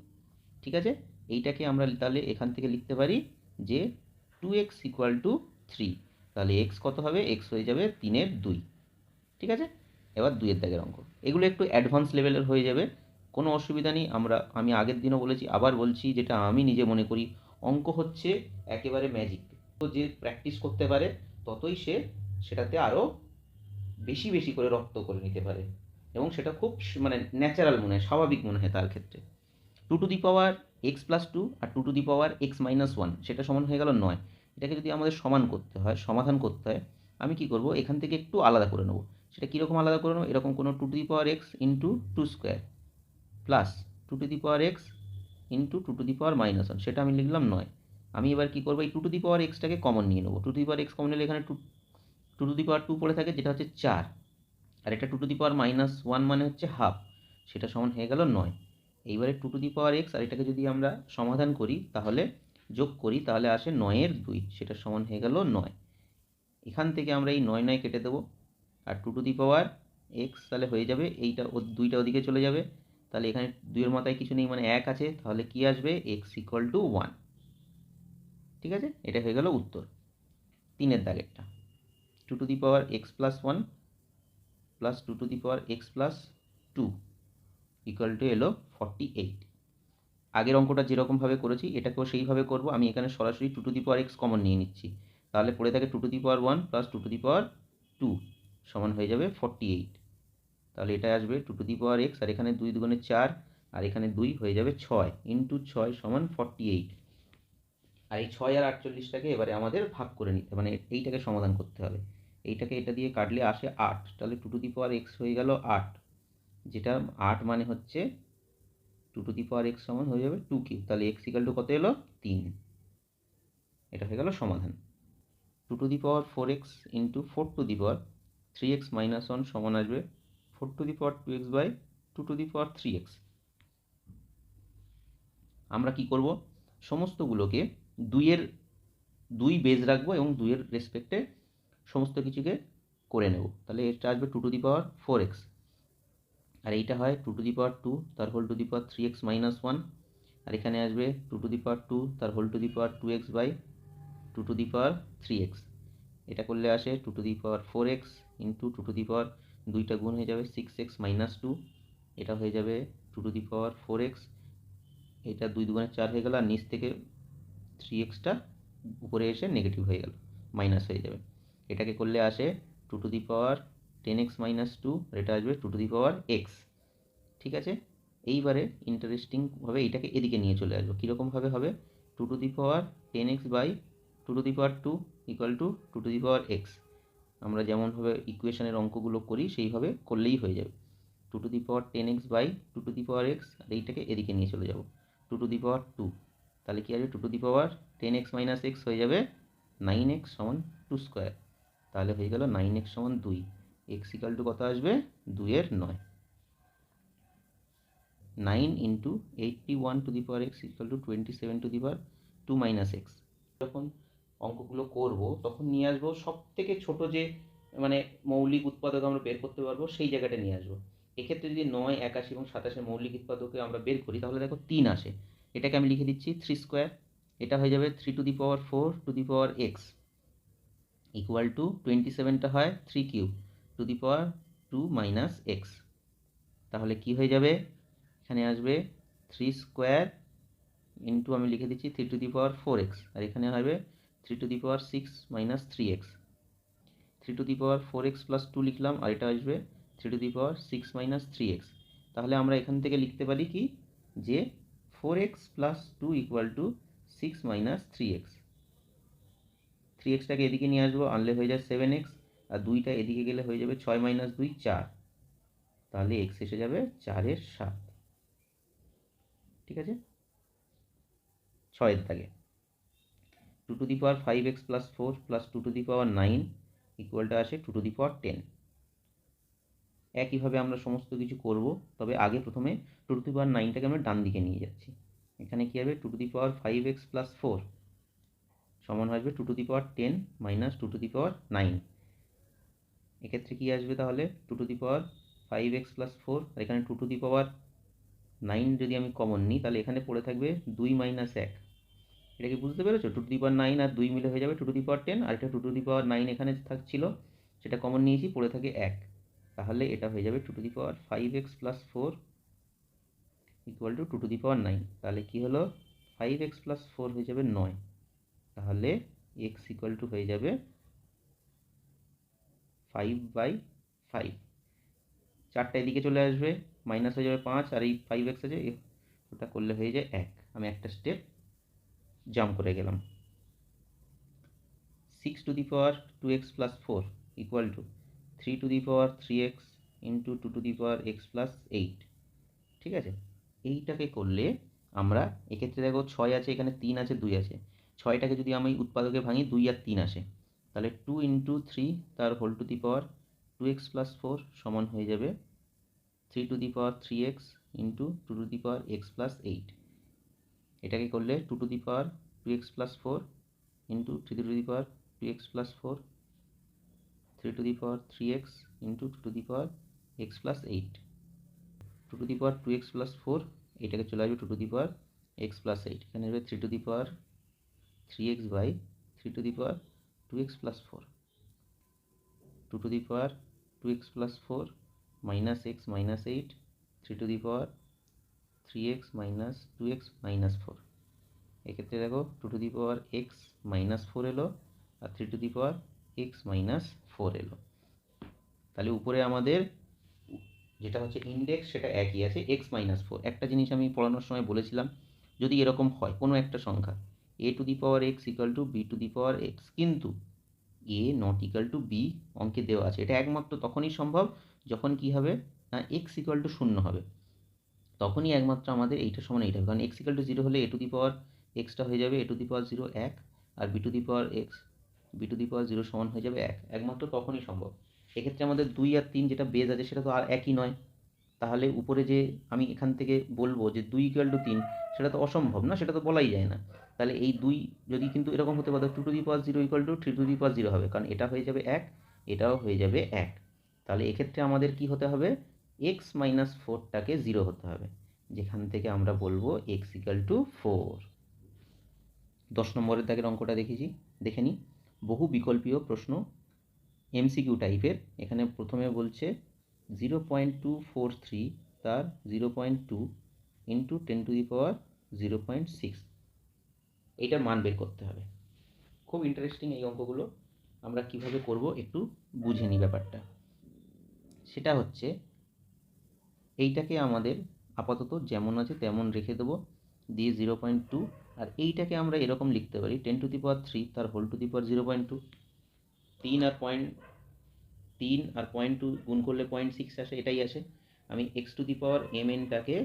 ঠিক আছে, এইটাকে আমরা তাহলে এখান থেকে লিখতে পারি যে 2x ইকুয়াল টু 3। তাহলে এক্স কত হবে, এক্স হয়ে যাবে 3-এর 2। ঠিক আছে, এবার 2-এর দাগের অঙ্ক, এগুলো একটু অ্যাডভান্স লেভেলের হয়ে যাবে, কোনো অসুবিধা নেই। আমি আগের দিনও বলেছি, আবার বলছি, যেটা আমি নিজে মনে করি, অঙ্ক হচ্ছে একেবারে ম্যাজিক। তো যে প্র্যাকটিস করতে পারে ততই সে সেটাতে আরও বেশি বেশি করে রপ্ত করে নিতে পারে, এবং সেটা খুব মানে ন্যাচারাল মনে হয়, স্বাভাবিক মনে হয় তার ক্ষেত্রে। 2 to the power x plus 2 আর 2 to the power x minus 1, সেটা সমান হয়ে গেল 9। এটাকে যদি আমাদের সমাধান করতে হয়, আমি কি করব, এখান থেকে একটু আলাদা করে নেব। সেটা কীরকম আলাদা করে নেব, এরকম কোনো 2 to the power x into 2 square plus 2 to the power x into 2 to the power minus 1, সেটা আমি লিখলাম 9। আমি এবার কী করবো, এই 2 টু দি পাওয়ার এক্সটাকে কমন নিয়ে নেবো। 2 to the power x common নিলে এখানে 2 টু দি পাওয়ার 2 পড়ে থাকে, যেটা হচ্ছে 4, আর এটা 2 টু দি পাওয়ার মাইনাস 1 মানে হচ্ছে হাফ, সেটা সমান হয়ে গেল 9। এইবারে 2 টু দি পাওয়ার এক্স, আর এটাকে যদি আমরা সমাধান করি, তাহলে যোগ করি, তাহলে আসে 9-এর 2, সেটা সমান হয়ে গেল 9। এখান থেকে আমরা এই 9 কেটে দেবো, আর 2 টু দি পাওয়ার এক্স তাহলে হয়ে যাবে, এইটা 2টা ওদিকে চলে যাবে, তাহলে এখানে 2-এর মাথায় কিছু নেই মানে 1 আছে, তাহলে কি আসবে, এক্স ইকুয়াল টু 1। ঠিক আছে, এটা হয়ে গেল উত্তর 3-এর দাগেরটা। 2 to the power x plus 1 plus 2 to the power x plus 2 equal two এলো 48। আগের অঙ্কটা যেরকমভাবে করেছি এটাকেও সেইভাবে করব। আমি এখানে সরাসরি 2 to the power x common নিয়ে নিচ্ছি, তাহলে পড়ে থাকে 2 to the power 1 plus 2 to the পাওয়ার 2 সমান হয়ে যাবে 48। তাহলে এটা আসবে 2 টু দি পাওয়ার এক্স, আর এখানে 2 দুগুণে 4, আর এখানে 2 হয়ে যাবে 6 ইন্টু 6 সমান 48। আর এই 6 আর 48টাকে এবারে আমাদের ভাগ করে নিতে, মানে এইটাকে সমাধান করতে হবে। এইটাকে এটা দিয়ে কাটলে আসে 8, তাহলে 2 টু দি পাওয়ার এক্স হয়ে গেল 8, যেটা 8 মানে হচ্ছে 2 টু দি পাওয়ার এক্স সমান হয়ে যাবে 2 কিউব, তাহলে এক্স ইকাল টু কত এলো 3। এটা হয়ে গেল সমাধান। 2 to the power 4x into 4 to the power 3x minus 1 সমান আসবে 4 to the power 2x by 2 to the power 3x। আমরা কি করব, সমস্তগুলোকে 2-এর 2 বেজ রাখবো এবং 2-এর রেসপেক্টে সমস্ত কিছুকে করে নেব। তাহলে এটা আসবে 2 টু দি পাওয়ার 4x, আর এইটা হয় 2 টু দি পাওয়ার 2 তার whole to the power 3x minus 1, আর এখানে আসবে 2 টু দি পাওয়ার 2 তার whole to the power 2x by 2 to the power 3x। এটা করলে আসে 2 to the power 4x into 2 to the power, দুইটা গুণ হয়ে যাবে 6x মাইনাস 2, এটা হয়ে যাবে 2 টু দি পাওয়ার 4x, এটা 2 দুগুণে 4 হয়ে গেল, আর নিচ থেকে 3xটা উপরে এসে নেগেটিভ হয়ে গেল, মাইনাস হয়ে যাবে। এটাকে করলে আসে 2 to the power 10x minus 2, আর এটা আসবে 2 টু দি পাওয়ার x। ঠিক আছে, এইবারে ইন্টারেস্টিংভাবে এটাকে এদিকে নিয়ে চলে আসবো। কীরকমভাবে হবে? 2 to the power 10x by 2 to the power 2 equal to 2 to the power x। আমরা যেমনভাবে ইকুয়েশনের অঙ্কগুলো করি সেইভাবে করলেই হয়ে যাবে। 2 to the power 10x by 2 to the power x, আর এইটাকে এদিকে নিয়ে চলে যাব 2 টু দি পাওয়ার 2। তাহলে কী আসবে? 2 to the power 10x minus x হয়ে যাবে 9x সমান 2 স্কোয়ার। তাহলে হয়ে গেল 9x সমান 2, x ইকাল টু কত আসবে? 2-এর 9। 9 into 81 to the power x equal to 27 to the power 2 minus x. যখন অঙ্কগুলো করব তখন নিয়ে আসবো সব থেকে ছোটো যে মানে মৌলিক উৎপাদক আমরা বের করতে পারবো সেই জায়গাটা নিয়ে আসবো। এক্ষেত্রে যদি 9, 81 এবং 27-এর মৌলিক উৎপাদককে আমরা বের করি তাহলে দেখো 3 আসে। এটাকে আমি লিখে দিচ্ছি 3 স্কোয়ার। এটা হয়ে যাবে 3 to the power 4 to the power x equal to 27টা হয় 3 cube to the power 2 minus x. তাহলে কি হয়ে যাবে? এখানে আসবে 3 স্কোয়ার ইন্টু আমি লিখে দিচ্ছি 3 টু দি পাওয়ার 4x, আর এখানে হবে 3 to the power 6 minus 3x। 3 to the power 4x plus 2 লিখলাম, আর এটা আসবে 3 to the power 6 minus 3x। তাহলে আমরা এখান থেকে লিখতে পারি কি যে 4x plus 2 equal two 6 minus 3x। 3xটাকে এদিকে নিয়ে আসবো, আনলে হয়ে যায় 7x, আর 2টা এদিকে গেলে হয়ে যাবে 6 মাইনাস 2 4। তাহলে x এসে যাবে 4-এর 7। ঠিক আছে, 6-এর দাগে 2 to the power 5x plus 4 plus 2 to the power 9 ইকুয়ালটা আসে 2 টু দি পাওয়ার 10। একইভাবে আমরা সমস্ত কিছু করব, তবে আগে প্রথমে 2 টু দি পাওয়ার 9টাকে আমরা ডান দিকে নিয়ে যাচ্ছি। এখানে কী হবে? 2 to the power 5x plus 4 সমান আসবে 2 to the power 10 minus 2 to the power 9। এক্ষেত্রে কী আসবে তাহলে? 2 to the power 5x plus 4, আর এখানে 2 টু দি পাওয়ার 9 যদি আমি কমন নিই তাহলে এখানে পড়ে থাকবে 2 মাইনাস 1। এটা কি বুঝতে পেরেছো? 2 টু দি পাওয়ার 9 আর 2 মিলে হয়ে যাবে 2 টু দি পাওয়ার 10, আর এটা 2 টু দি পাওয়ার 9 এখানে থাকছিল সেটা কমন নিয়েছি, পড়ে থাকে 1। তাহলে এটা হয়ে যাবে 2 to the power 5x plus 4 equal to 2 to the power 9। তাহলে কি হলো? 5x প্লাস 4 হয়ে যাবে 9। তাহলে x ইকুয়াল টু হয়ে যাবে 5/5। 4টা এদিকে চলে আসবে, মাইনাস হয়ে যাবে 5, আর এই 5x আছে ওটা করলে হয়ে যায় 1। আমি একটা স্টেপ জাম্প করে গেলাম। 6 to the power 2x plus 4 equal two 3 to the power 3x into 2 to the power x plus 8। ঠিক আছে, এইটাকে করলে আমরা এক্ষেত্রে দেখো 6 আছে, এখানে 3 আছে, 2 আছে। 6টাকে যদি আমি উৎপাদকে ভাঙি 2 আর 3 আসে, তাহলে 2 ইন্টু 3 তার whole to the power 2x plus 4 সমান হয়ে যাবে 3 to the power 3x into 2 to the power x plus 8। এটাকে করলে 2 to the power 2x plus 4 into 3 to the power 2x plus 4, 3 to the power 3x into 2 to the power x plus 8। 2 to the power 2x plus 4, এটাকে চলে আসবে 2 to the power x plus 8। এখানে আসবে 3 to the power 3x by 3 to the power 2x plus 4। 2 to the power 2x plus 4 minus x minus 8, 3 to the power 3x minus 2x minus 4। এক্ষেত্রে দেখো 2 to the power x minus 4 এলো, আর 3 to the power x minus 4 এলো। তাহলে উপরে আমাদের যেটা হচ্ছে ইন্ডেক্স সেটা একই আছে, x মাইনাস 4। একটা জিনিস আমি পড়ানোর সময় বলেছিলাম, যদি এরকম হয় কোনো একটা সংখ্যা a to the power x equal to b to the power x, কিন্তু a not equal to b অঙ্কে দেওয়া আছে, এটা একমাত্র তখনই সম্ভব যখন কি হবে না x ইকাল টু 0 হবে, তখনই একমাত্র আমাদের এইটা সমান এইটা হবে। কারণ x ইকাল টু 0 হলে a টু দি পাওয়ার এক্সটা হয়ে যাবে a টু দি পাওয়ার 0 1, আর b to the power x b to the power 0 সমান হয়ে যাবে 1। একমাত্র তখনই সম্ভব। এক্ষেত্রে আমাদের 2 আর 3 যেটা বেজ আছে সেটা তো আর একই নয়, তাহলে উপরে যে আমি এখান থেকে বলবো যে 2 = 3, সেটা তো অসম্ভব না, সেটা তো বলাই যায় না। তাহলে এই 2 যদি কিন্তু এরকম হতে পারে 2^0 = 3^0 হবে, কারণ এটা হয়ে যাবে 1, এটাও হয়ে যাবে 1। তাহলে এক্ষেত্রে আমাদের কি হতে হবে, x - 4টাকে 0 হতে হবে, যেখান থেকে আমরা বলবো x = 4। 10 নম্বরের দাগের অঙ্কটা দেখে নিই। বহু বিকল্পীয় প্রশ্ন, এমসিকিউ টাইপের। এখানে প্রথমে বলছে 0.243 তার 0.2 ইন্টু 10^0.6, এইটার মান বের করতে হবে। খুব ইন্টারেস্টিং এই অঙ্কগুলো। আমরা কিভাবে করব একটু বুঝে নিই ব্যাপারটা। সেটা হচ্ছে এইটাকে আমাদের আপাতত যেমন আছে তেমন রেখে দেবো, দিয়ে 0.2, আর এইটাকে আমরা এরকম লিখতে পারি 10^3 তার (0.2). 3 আর 0.2 গুণ করলে 0.6 আসে, এটাই আসে। আমি x⁴mnটাকে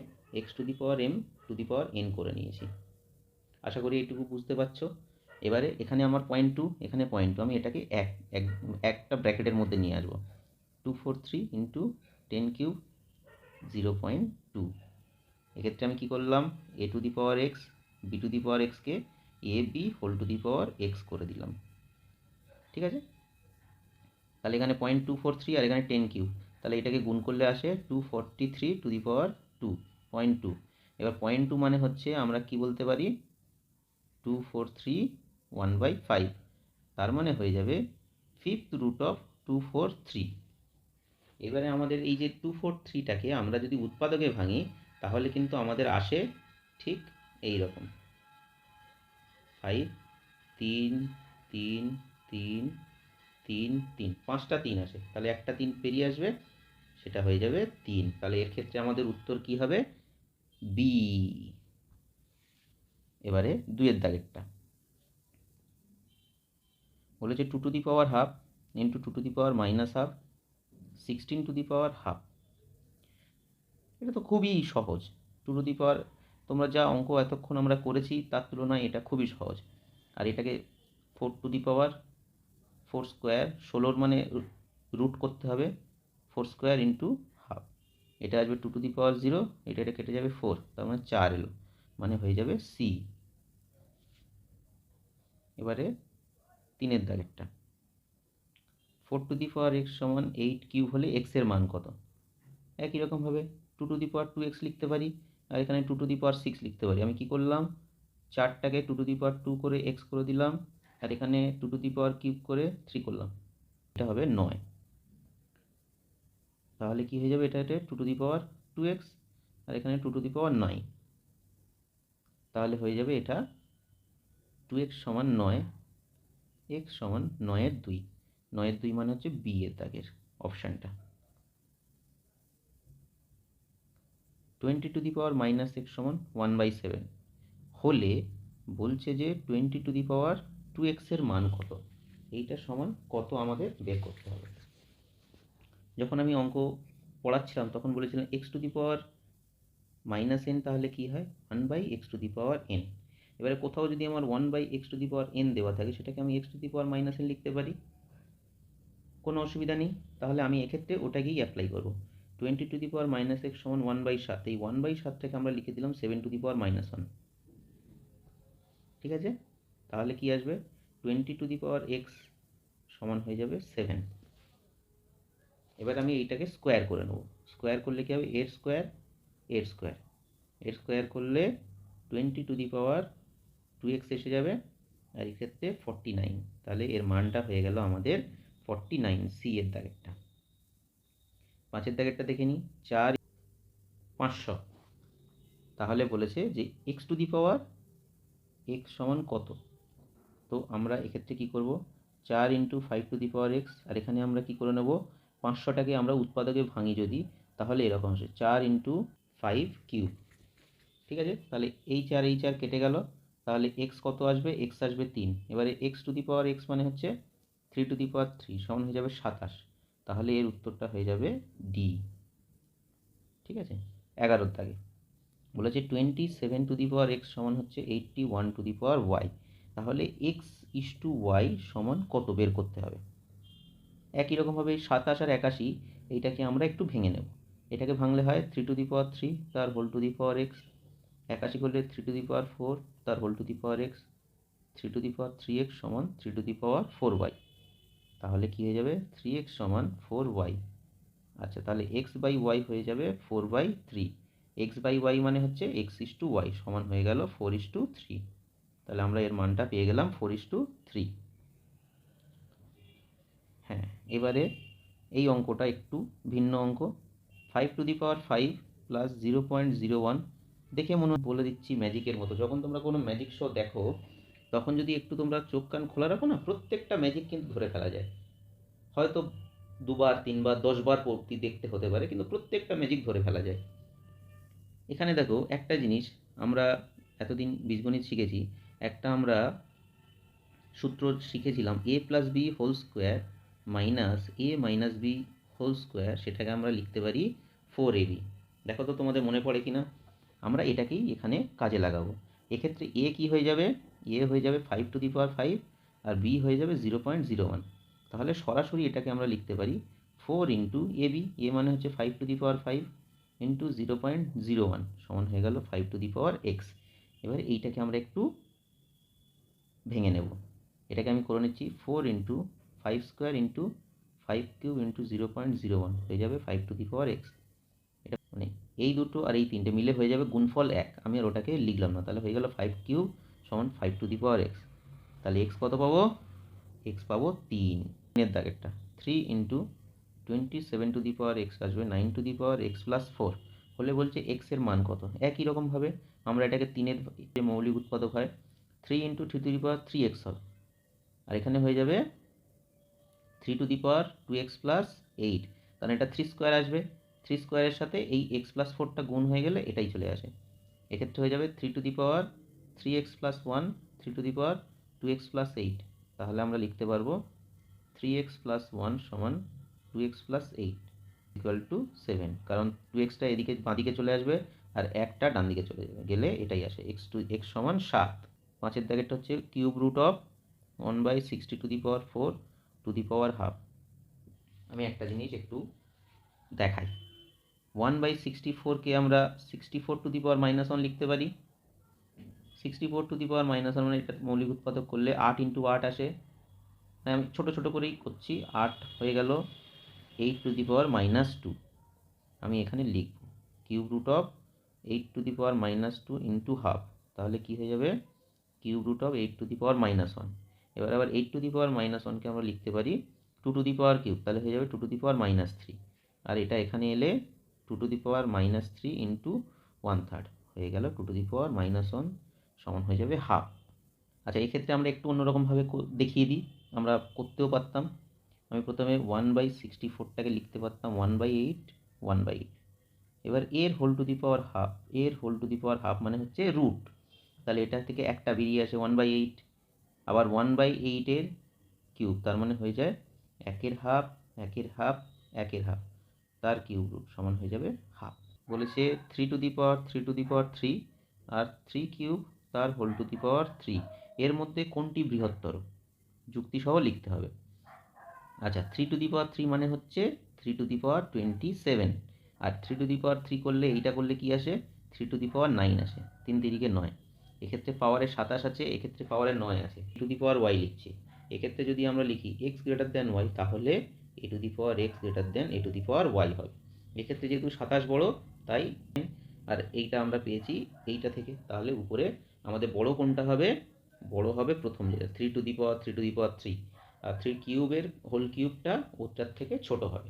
x⁴m⁴n করে নিয়েছি। আশা করি এইটুকু বুঝতে পারছো। এবারে এখানে আমার 0.2, এখানে 0.2, আমি এটাকে একটা ব্র্যাকেটের মধ্যে নিয়ে আসবো। 243 × 10³ 0.2। এক্ষেত্রে আমি কি করলাম, a⁴x b⁴xকে ab⁴x করে দিলাম। ঠিক আছে, তাহলে এখানে 0.243 আর এখানে 10³, তাহলে এটাকে গুণ করলে আসে 243⁴2 0.2। এবার 0.2 মানে হচ্ছে আমরা কি বলতে পারি 243 1/5, তার মানে হয়ে যাবে 5th root of 243। এবারে আমাদের এই যে 243টাকে আমরা যদি উৎপাদকে ভাঙি, তাহলে কিন্তু আমাদের আসে ঠিক এই রকম 5 3 3 3 3 3, 5টা 3 আসে, তাহলে একটা 3 পেরিয়ে আসবে, সেটা হয়ে যাবে 3। তাহলে এর ক্ষেত্রে আমাদের উত্তর কি হবে, বি। এবারে 2-এর দাগেরটা বলেছে 2^12 × 2^-12 16^12। এটা তো খুবই সহজ। 2^, তোমরা যা অঙ্ক এতক্ষণ আমরা করেছি তার তুলনায় এটা খুবই সহজ। আর এটাকে 4^4 স্কোয়ার, 16 মানে রুট করতে হবে, 4 স্কোয়ার × ½ এটা আসবে 2^0, এটা কেটে যাবে 4, তার মানে 4 এলো, মানে হয়ে যাবে সি। এবারে 3-এর দাগেরটা 4^x = 8³ হলে x এর মান কত। একই রকমভাবে 2^2x লিখতে পারি, আর এখানে 2^6 লিখতে পারি। আমি কি করলাম, 4টাকে 2^2 করে x করে দিলাম, আর এখানে 2^³ করে 3 করলাম, এটা হবে 9। তাহলে কি হয়ে যাবে, এটা 2^2x, আর এখানে 2^9, তাহলে হয়ে যাবে এটা 2x = 9, x = 9/2। 9/2 মানে হচ্ছে বি এর দাগের অপশানটা। 20⁻⁻x = 1/7 হলে বলছে যে 20⁻2x এর মান কত, এইটা সমান কত আমাদের বের করতে হবে। যখন আমি অঙ্ক পড়াচ্ছিলাম তখন বলেছিলাম x⁻n তাহলে কি হয় 1/x⁻n। এবারে কোথাও যদি আমার 1/x⁻n দেওয়া থাকে, সেটাকে আমি x⁻n লিখতে পারি, কোনো অসুবিধা নেই। তাহলে আমি এক্ষেত্রে ওটাকেই অ্যাপ্লাই করব। 20⁻⁻x = 1/7, এই 1/7টাকে আমরা লিখে দিলাম 7⁻1। ঠিক আছে, তাহলে কি আসবে 20⁻x সমান হয়ে যাবে 7। এবার আমি এইটাকে স্কোয়ার করে নেব। স্কোয়ার করলে কি হবে, এর স্কোয়ার করলে 20⁻2x এসে যাবে, আর এক্ষেত্রে 49, তাহলে এর মানটা হয়ে গেল আমাদের 49, সি এর দাগেরটা। 5-এর দাগেরটা দেখে নিই, 4 500, তাহলে বলেছে যে x সমান কত। তো আমরা এক্ষেত্রে কি করব, 4 × 5^x, আর এখানে আমরা কি করে নেব, 500টাকে আমরা উৎপাদকে ভাঙি যদি, তাহলে এরকম আসে 4 × 5³ ঠিক আছে, তাহলে এই 4 কেটে গেল, তাহলে x কত আসবে, x আসবে 3। এবারে x⁻x মানে হচ্ছে 3⁻3 সমান হয়ে যাবে 27, তাহলে এর উত্তরটা হয়ে যাবে ডি। ঠিক আছে, 11-এর দাগে বলেছে 27⁻x সমান হচ্ছে 81⁻y, তাহলে x:y সমান কত বের করতে হবে। একই রকমভাবে 27 আর 81 এইটাকে আমরা একটু ভেঙে নেব। এটাকে ভাঙলে হয় 3^3 তার whole to the power x, 81 করলে 3^4 তার whole to the power x, 3^3x সমান 3^4y। তাহলে কি হয়ে যাবে 3x সমান 4y। আচ্ছা, তাহলে x/y হয়ে যাবে 4/3। x/y মানে হচ্ছে x:y সমান হয়ে গেল 4:3। তাহলে আমরা এর মানটা পেয়ে গেলাম 4:3। হ্যাঁ, এবারে এই অঙ্কটা একটু ভিন্ন অঙ্ক। 5^5 প্লাস 0.01। দেখে মনে বলে দিচ্ছি ম্যাজিকের মতো। যখন তোমরা কোনো ম্যাজিক শো দেখো তখন যদি একটু তোমরা চোখ কান খোলা রাখো না, প্রত্যেকটা ম্যাজিক কিন্তু ধরে ফেলা যায়। হয়তো 2বার 3বার 10বার পড়তি দেখতে হতে পারে, কিন্তু প্রত্যেকটা ম্যাজিক ধরে ফেলা যায়। এখানে দেখো একটা জিনিস আমরা এতদিন বীজগণিত শিখেছি, একটা আমরা সূত্র শিখেছিলাম a+b² minus a-b whole square, সেটাকে আমরা লিখতে পারি 4ab। দেখো তো তোমাদের মনে পড়ে কিনা। আমরা এটাকেই এখানে কাজে লাগাবো। এক্ষেত্রে a কি হয়ে যাবে, a হয়ে যাবে 5^5 আর b হয়ে যাবে 0.01। তাহলে সরাসরি এটাকে আমরা লিখতে পারি 4 ab। a মানে হচ্ছে 5^5 ইন্টু 0.01 সমান হয়ে গেল 5^x। এবার এইটাকে আমরা একটু ভেঙে নেব। এটাকে আমি করে নিচ্ছি 4 × 5² ইন্টু 5³ ইন্টু 0.01 হয়ে যাবে 5^x। এটা মানে এই দুটো আর এই তিনটে মিলে হয়ে যাবে গুণফল 1। আমি আর ওটাকে লিখলাম না। তাহলে হয়ে গেল 5³ সমান 5^x। তাহলে x কত পাবো, x পাবো 3 এর দাগেরটা। 3 × 27^x আসবে 9^x + 4 হলে বলছে x এর মান কত। একই রকমভাবে আমরা এটাকে 3-এর যে মৌলিক উৎপাদক হয় 3 × 3^3x হবে। আর এখানে হয়ে যাবে 3^2x + 8। তাহলে এটা 3² আসবে। 3² এর সাথে এই x + 4টা গুণ হয়ে গেলে এটাই চলে আসে। এক্ষেত্রে হয়ে যাবে 3^3x + 1 3^2x + 8। তাহলে আমরা লিখতে পারবো 3x + 1 সমান 2x + 8 = 7। কারণ 2xটা এদিকে বাঁদিকে চলে আসবে আর 1টা ডান দিকে চলে যাবে, গেলে এটাই আসে x সমান 7। 5-এর দাগেরটা হচ্ছে (1/60^4^½ আমি একটা জিনিস একটু দেখাই। 1/64কে আমরা 64^-1 লিখতে পারি। 64^-1 মানে এটা মৌলিক উৎপাদক করলে 8 × 8 আসে। আমি ছোট ছোট করেই করছি। 8 হয়ে গেল 8^-2। আমি এখানে লিখব (8^-2 ইন্টু হাফ। তাহলে কি হয়ে যাবে (8^-1). এবার আবার 8^-1কে আমরা লিখতে পারি 2^3। তাহলে হয়ে যাবে 2^-3। আর এটা এখানে এলে 2^-3 ইন্টু 1/3 হয়ে গেল 2^-1 সমান হয়ে যাবে হাফ। আচ্ছা, এক্ষেত্রে আমরা একটু অন্যরকমভাবে দেখিয়ে দিই, আমরা করতেও পারতাম। আমি প্রথমে 1/64টাকে লিখতে পারতাম 1/8 1/8। এবার এর whole to the power half, এর whole to the power half মানে হচ্ছে রুট। তাহলে এটা থেকে একটা বেরিয়ে আসে 1/8। আবার 1/8-এর কিউব, তার মানে হয়ে যায় 1-এর হাফ 1-এর হাফ 1-এর হাফ তার কিউব রুট সমান হয়ে যাবে হাফ। বলেছে 3^3 আর 3³ তার হোল টু দি পাওয়ার 3 এর মধ্যে কোনটি বৃহত্তর, যুক্তিসহ লিখতে হবে। আচ্ছা, 3^3 মানে হচ্ছে 3^27। আর 3^3 করলে এইটা করলে কি আসে 3^9 আসে। 3×3 9। এক্ষেত্রে পাওয়ারের 27 আছে, এক্ষেত্রে পাওয়ারের 9 আছে। y লিখছি। এক্ষেত্রে যদি আমরা লিখি x > y তাহলে a(x) হবে। এক্ষেত্রে যেহেতু 27 বড় তাই, আর এইটা আমরা পেয়েছি এইটা থেকে। তাহলে উপরে আমাদের বড় কোনটা হবে, বড় হবে প্রথম যেটা 3^3। আর 3³ হোল কিউবটা ওটার থেকে ছোট হবে।